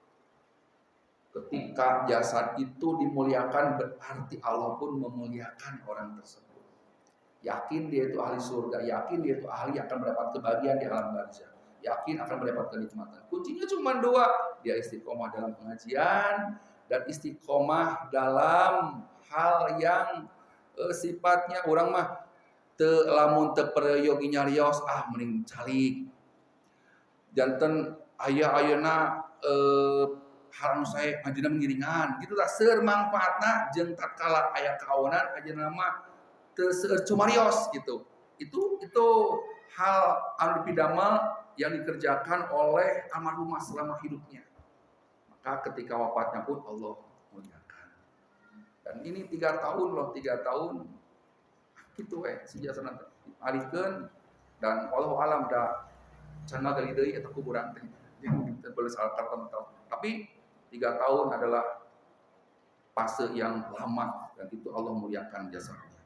Ketika jasad itu dimuliakan berarti Allah pun memuliakan orang tersebut. Yakin dia itu ahli surga, yakin dia itu ahli akan mendapat kebahagiaan di alam barzah, yakin akan mendapat kenikmatan. Kuncinya cuma dua, dia istiqomah dalam pengajian dan istiqomah dalam hal yang sifatnya orang mah lamun teu peryogi nyarios mending calik. Janten aya-ayeuna hal anu sae anjeunna mengiringan gitu tah seueur manfaatna jeung tatkala aya kaonan ajeunna mah teu seueur cumarios gitu. Itu hal anu dipidamel yang dikerjakan oleh almarhumah selama hidupnya. Maka ketika wafatnya pun Allah muliakan. Dan ini 3 tahun loh, 3 tahun gitu sejasana alikeun dan wallahu alam da can magali deui eta kuburan teh. Teu boleh salah tertentu. Tapi 3 tahun adalah fase yang lama dan itu Allah muliakan jasanya.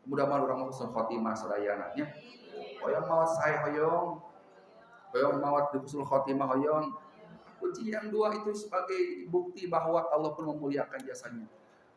Mudah-mudahan urang husnul khotimah sadayana nya. Hoyong maot sae hoyong maot husnul khotimah hoyong. Kunci yang dua itu sebagai bukti bahwa Allah pun memuliakan jasanya.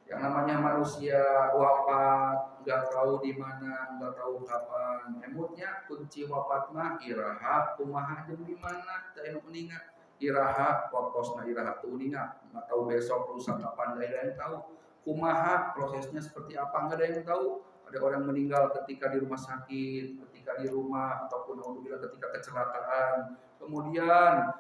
Yang namanya manusia wafat, nggak tahu di mana, nggak tahu kapan. Emutnya kunci wafat mah iraha kumaha jeung di mana teu anu uninga. Iraha wakosna iraha teu uninga, nggak tahu besok lusa kapan ada yang tahu. Kumaha prosesnya seperti apa nggak ada yang tahu. Ada orang meninggal ketika di rumah sakit, ketika di rumah ataupun alhamdulillah ketika kecelakaan. Kemudian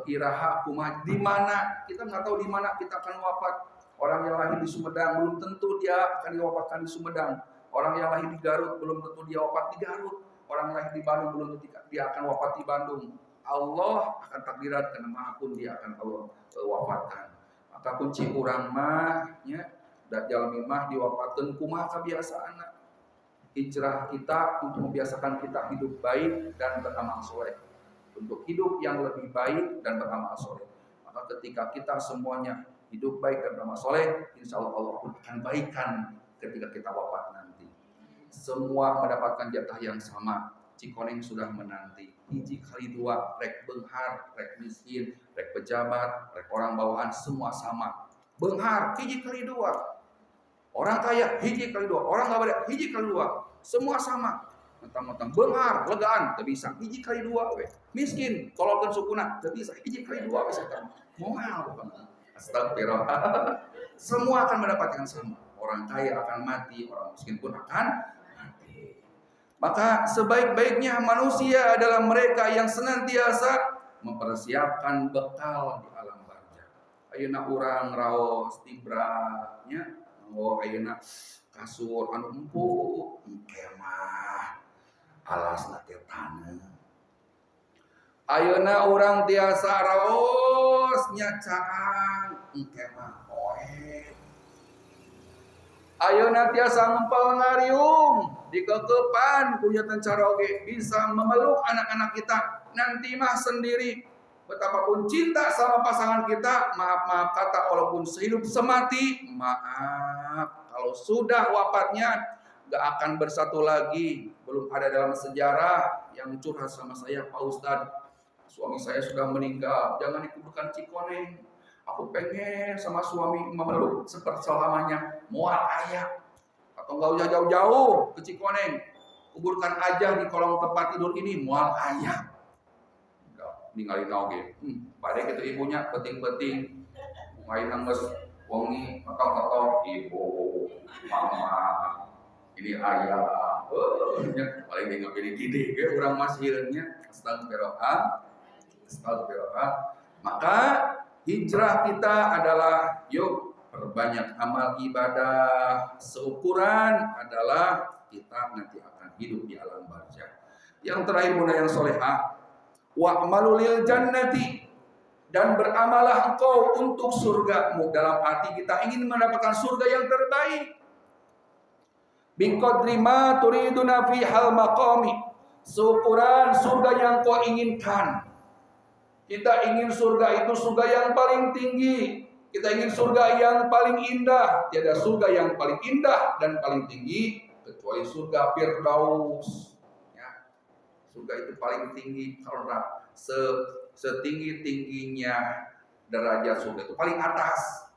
iraha kumah di mana kita nggak tahu di mana kita akan wafat. Orang yang lahir di Sumedang belum tentu dia akan diwafatkan di Sumedang. Orang yang lahir di Garut belum tentu dia wafat di Garut. Orang yang lahir di Bandung belum tentu dia akan wafat di Bandung. Allah akan takdirat karena maha pun dia akan Allah wafatkan. Maka kunci urang mah nya dajjal mah diwafatkeun kumaha kebiasaanna. Hijrah kita untuk membiasakan kita hidup baik dan beramal soleh, untuk hidup yang lebih baik dan beramal soleh. Maka ketika kita semuanya hidup baik dan beramal soleh, insya Allah Allah pun akan baikkan ketika kita wafat nanti. Semua mendapatkan jatah yang sama. Cikoneng sudah menanti. Hiji kali dua, rek beunghar, rek miskin, rek pejabat, rek orang bawahan, semua sama. Beunghar hiji kali dua. Orang kaya hiji kali dua, orang nggak beda hiji kali dua, semua sama. Mentang-mentang beunghar, legaan, teu bisa hiji kali dua we. Miskin, tolongkeun sukuna, teu bisa hiji kali dua we setan. Moal bukan. Astagfirullah. Semua akan mendapatkan sama. Orang kaya akan mati, orang miskin pun akan mati. Maka sebaik-baiknya manusia adalah mereka yang senantiasa mempersiapkan bekal di alam barzah. Ayeuna urang raos tibratnya, ayeuna kasur anu empuk, engke mah alasna teh taneuh. Ayeuna urang tiasa raos nya caang, engke mah poe. Ayeuna tiasa ngempel ngariung dikekepan kunyatan caroge bisa memeluk anak-anak kita nanti mah sendiri. Betapapun cinta sama pasangan kita, maaf kata walaupun sehidup semati, maaf kalau sudah wafatnya gak akan bersatu lagi. Belum ada dalam sejarah yang curhat sama saya, Pak Ustadz, suami saya sudah meninggal, jangan dikuburkan Cikoneng. Aku pengen sama suami memeluk seperti selamanya, mual ayah. Atau gak usah jauh-jauh ke Cikoneng, kuburkan aja di kolong tempat tidur ini, mual ayah. Ninggalin oge. Pada gitu ibunya penting-penting. Ngain nangis wangi ketok-ketok ibu, mama, ini ayah. Paling tinggal pilih gede ke orang masihirnya. Astagfirullah. Maka hijrah kita adalah yuk perbanyak amal ibadah. Seukuran adalah kita nanti akan hidup di alam barzakh. Yang terakhir bunda yang solehah, wa'malu lil jannati, dan beramalah engkau untuk surgamu, dalam arti kita ingin mendapatkan surga yang terbaik. Biqadri ma turiduna fi hal maqami, seukuran surga yang kau inginkan. Kita ingin surga itu surga yang paling tinggi. Kita ingin surga yang paling indah. Tiada surga yang paling indah dan paling tinggi kecuali surga Firdaus. Ya. Surga itu paling tinggi karena setinggi-tingginya derajat surga itu paling atas.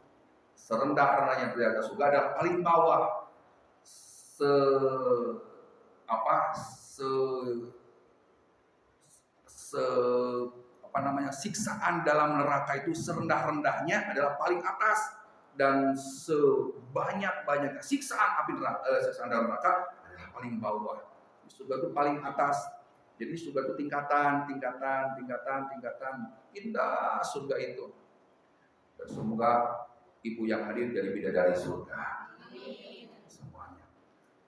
Serendah-rendahnya derajat surga adalah paling bawah. Siksaan dalam neraka itu serendah-rendahnya adalah paling atas, dan sebanyak-banyaknya siksaan siksaan dalam neraka adalah paling bawah. Surga itu paling atas. Jadi surga itu tingkatan. Indah surga itu. Dan semoga ibu yang hadir jadi bidadari surga. Semuanya.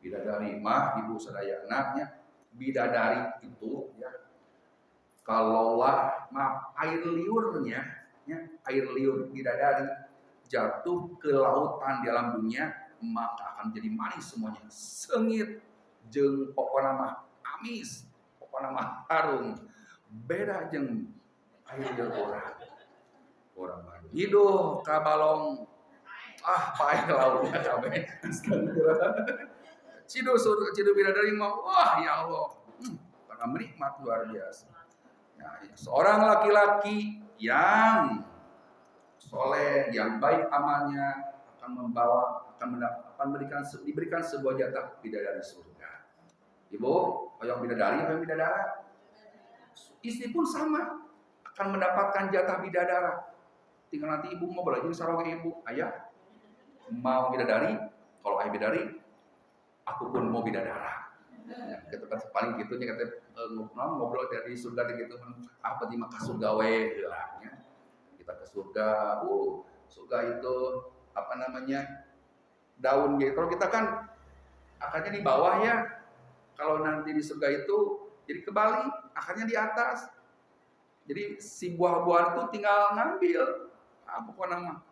Bidadari mah ibu sadaya anaknya. Bidadari itu ya, kalaulah air liurnya, ya, air liur bidadari jatuh ke lautan di alam dunia, maka akan jadi manis semuanya. Sengit jeung pokona mah amis, pokona mah harum. Beda jeung air liur orang mah hidup ka balong pae lautnya cabe. Cidu bidadari mah wah ya Allah, karena menikmat luar biasa. Nah, seorang laki-laki yang soleh, yang baik amalnya akan diberikan sebuah jatah bidadari surga. Ibu, yang bidadari, yang bidadara, istri pun sama akan mendapatkan jatah bidadara. Tinggal nanti ibu mau belajar sarong ibu, ayah mau bidadari, kalau ayah bidadari, aku pun mau bidadara. Ya, kita kan paling gitunya kata ngobrol dari surga gitu, apa di maka surga ya. Kita ke surga, surga itu apa namanya, daun gitu. Kalau kita kan akarnya di bawah ya, kalau nanti di surga itu jadi kebalik, akarnya di atas. Jadi si buah-buahan itu tinggal ngambil, apa nama,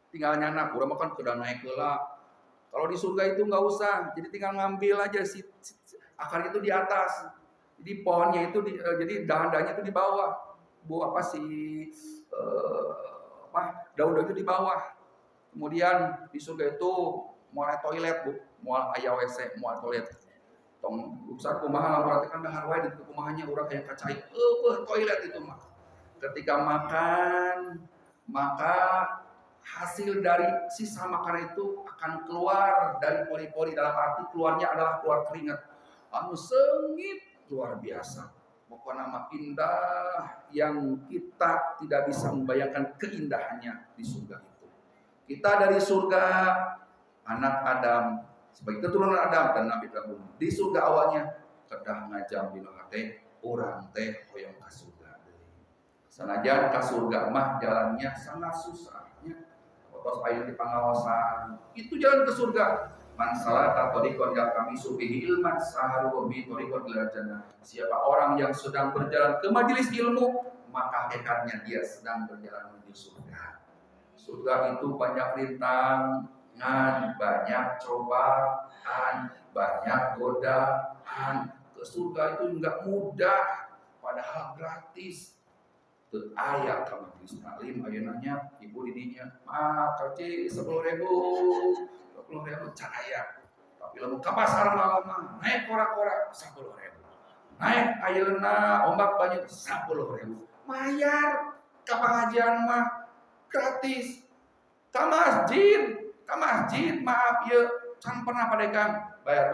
tinggal nyanak. Udah makan udah naik lah. Kalau di surga itu nggak usah, jadi tinggal ngambil aja akarnya itu di atas. Jadi pohonnya itu jadi dahan-dahannya itu di bawah. Daun-daun itu di bawah. Kemudian di surga itu mual toilet, Bu. Mual aya WC, mual toilet. Tong besar kumaha lamun kan dahar wae di kumahanya urang kayak kacai. Toilet itu mah. Ketika makan, maka hasil dari sisa makanan itu akan keluar dari pori-pori, dalam arti keluarnya adalah keluar keringat. Anu sengit luar biasa. Pokoknya nama indah yang kita tidak bisa membayangkan keindahannya di surga itu. Kita dari surga anak Adam, sebagai keturunan Adam dan Nabi Ibrahim, di surga awalnya kedah ngajam dina hate urang teh hoyong ka surga. Sanajan ka surga mah jalannya sangat susahnya. Terus ayo di pengawasan. Itu jalan ke surga. Man salaka tariqan kami subihi ilman saharu bi tariqan ila jannah. Siapa orang yang sedang berjalan ke majelis ilmu, maka hakikatnya dia sedang berjalan menuju surga. Surga itu banyak rintangan, banyak cobaan, banyak godaan. Ke surga itu enggak mudah, padahal gratis. Ayat kami majelis taklim ayeunanya ibu didinya mah kerja 10.000 caraya, tapi lamun ka pasar malam mah naik kora-kora 10.000, naik ayeuna ombak banyak 10.000, mayar ka pengajian mah gratis, ka masjid maaf ye can pernah padekan bayar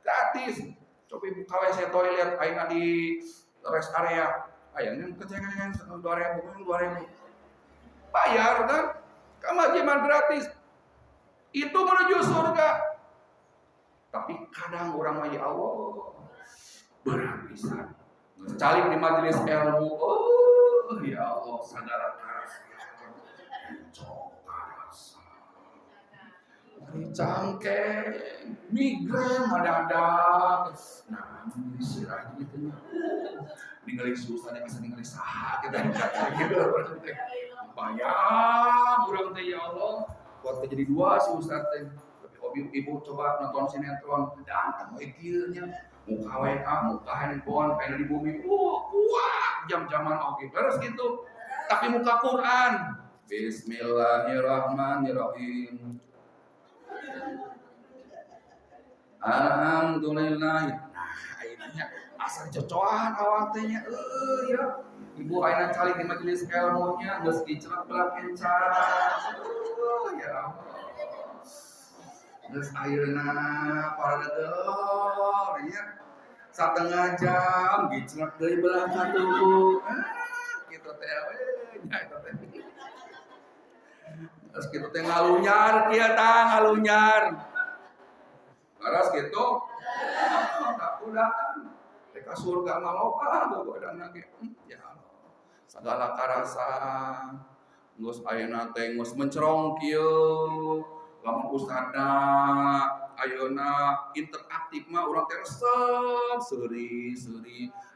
gratis. Coba buka WC toilet ayeuna di rest area ayahnya kecengengan 2.000 bayar kan, kemajiman gratis itu menuju surga. Tapi kadang orang ya Allah berat bisa calik di majelis ilmu, ya Allah sadar keras cangke, migrain mendadak. Nah, ini sirah gitu. Ningali susah nih bisa ningali saha kita gitu. Bayang urang teh ya Allah, buat jadi dua si Ustaz teh. Ibu coba nonton sinetron, datang we kieu nya. Muka WA, muka handphone, pengen di bumi. Kuat jam-jaman oke. Terus gitu. Tapi muka Quran. Bismillahirrahmanirrahim. Alhamdulillah. Nah, akhirnya asal cocokan awak teh nya ya. Ibu ayeuna cali di majelis ilmunya geus dicerak belah kencan. Ya Allah. Geus ayeuna para dedor nya satengah jam dicerak deui belah katubu. Kitu teh we nya eta teh. Terus kitu teh ngalunyar kieu tah ngalunyar. Laras gitu, udah, mereka surga ngaloba, godang lagi, ya segala karasa, ngus ayeuna teh ngus mencerong kieu, lamun ustadna, ayeuna interaktif mah urang teh resep, seuri,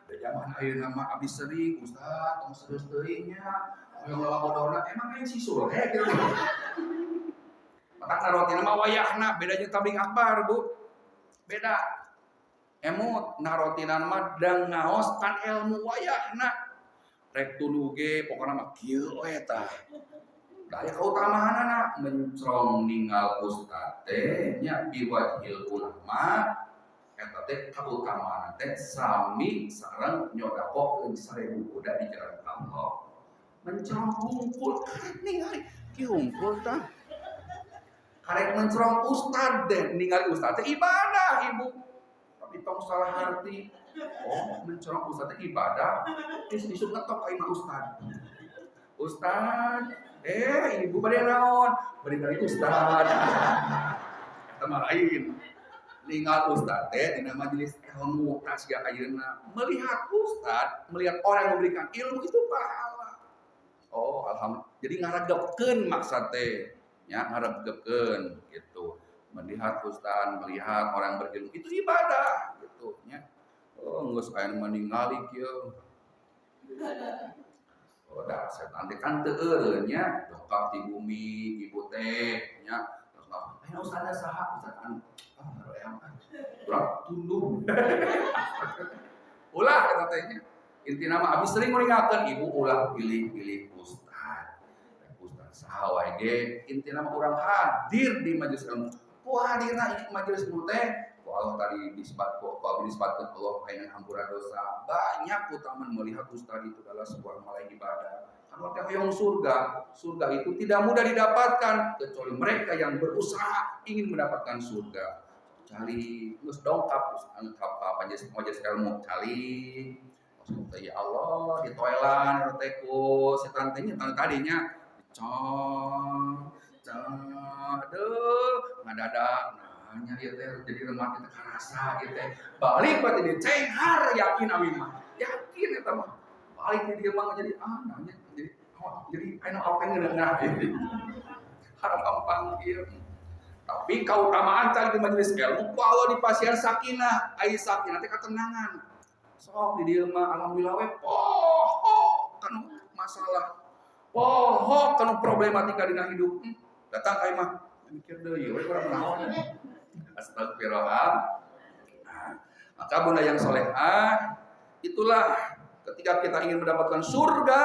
da zaman ayeuna mah abis sering, ustad tong serius teuing nya, hoyong lalabodona emang aya si Sule gitu. Matak narotina mah wayahna beda jeung tabling akbar, Bu. Beda. Emut narotinan mah dang ngaos kan ilmu wayahna. Rek tuluy ge pokona mah kieu we tah. Da aya kautamaanna mencrong ninggal ustad teh nya biwajhil ulama eta teh kautamaanna teh sami sareng nyodakokeun 1000 kuda di jalan Allah. Mencrong hungkul ningali kieu hungkul tah. Karek mencerong ustad deh, ningali ustad teh ibadah ibu. Tapi tong salah arti. Oh, mencerong ustad teh ibadah. Isuk ngetok ka imah ustad. Ustad, ibu bade naon? Bade kali ustad. Eta mah lain. Ningali ustad teh dina majelis ilmu tas ga ayeuna. Melihat ustad, melihat orang yang memberikan ilmu itu pahala. Oh, alhamdulillah. Jadi ngaregepkeun maksud teh. Ya ngarepkeun gitu. Melihat ustaz, melihat orang berilmu itu ibadah gitu nya. Oh, geus aya meningali kieu. Oh, da setan teh kan teu eureun nya, dongkap di bumi ibu teh nya. Terus ayo ustaz saha ustaz anu royang urang tunduk. Ulah eta teh nya. Intina mah abis sering nguringakeun ibu ulah pilih-pilih ustaz. Sahawae ge intina mah urang hadir di majelis ilmu. Ku hadirna di majelis ilmu teh ku Allah tadi disebut ku disebutkeun Allah ayeuna hampura dosa. Banyak utaman melihat ustaz itu adalah sebuah amal ibadah. Karena teh hoyong surga. Surga itu tidak mudah didapatkan kecuali mereka yang berusaha ingin mendapatkan surga. Cari geus dongkap ka majelis ilmu cali. Maksudnya ya Allah ditoelan teh ku setan teh nya tadinya aduh ngadadak nanya ieu teh jadi lemah kita karasa ieu teh balik bae di cenghar yakin awi mah yakin eta mah balik di dieu mah jadi nanya jadi anu apa ngeunah harap gampang ieu tapi kautamaan cari di majelis ilmu ku Allah dipasihan sakinah ai sakinah teh ketenangan sok di dieu mah alhamdulillah we poho kan masalah poho kana problematika dina hidup. Datang ka imah mikir deui we urang naon. Astagfirullah. Nah, maka bunda yang solehah itulah ketika kita ingin mendapatkan surga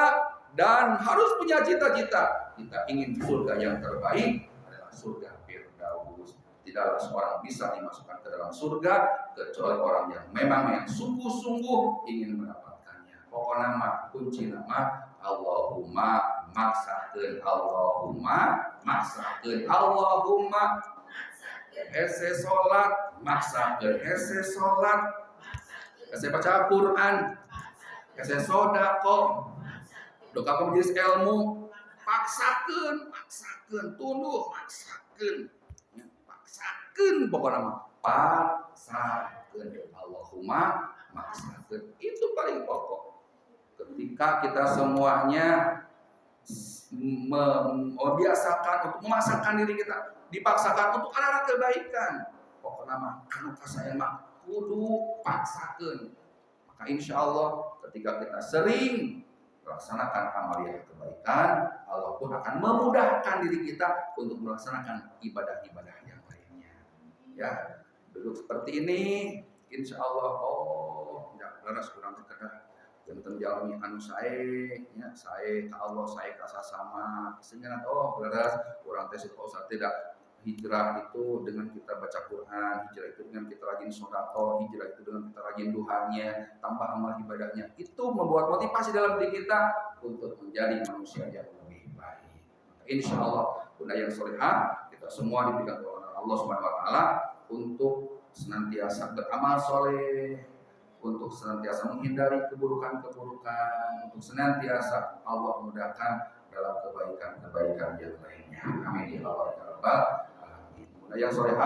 dan harus punya cita-cita. Kita ingin surga yang terbaik adalah surga Firdaus. Tidaklah seorang bisa dimasukkan ke dalam surga kecuali orang yang memang sungguh-sungguh ingin mendapatkannya. Pokoknya mah kunci nama Allahumma maksakeun Allahumma ese salat maksakeun ese baca Quran ese sedekah doa ka majelis ilmu paksakeun tunduk paksakeun pokona mah paksakeun Allahumma maksakeun itu paling pokok. Ketika kita semuanya membiasakan untuk memasakkan diri kita, dipaksakan untuk arah kebaikan. Pokoknya mah anu kasayang mah kudu paksakeun. Maka insya Allah ketika kita sering melaksanakan amalia kebaikan, Allah pun akan memudahkan diri kita untuk melaksanakan ibadah-ibadah yang lainnya. Ya, duduk seperti ini, insya Allah ya laras kurang terkedah. Jantan jalmi anu sae, ya sae ka Allah, sae ka sasama. Sehingga laras kurang teh supaya tidak hijrah itu dengan kita baca Quran, hijrah itu dengan kita rajin sedekah, hijrah itu dengan kita rajin duhanya, tambah amal ibadahnya. Itu membuat motivasi dalam diri kita untuk menjadi manusia yang lebih baik. Insya Allah, bunda yang solehah, kita semua diberikan oleh Allah Subhanahu Wa Taala untuk senantiasa beramal soleh, untuk senantiasa menghindari keburukan-keburukan, untuk senantiasa Allah mudahkan dalam kebaikan-kebaikan yang lainnya. Amin ya Allah ya Rabbal alamin. Yang solehah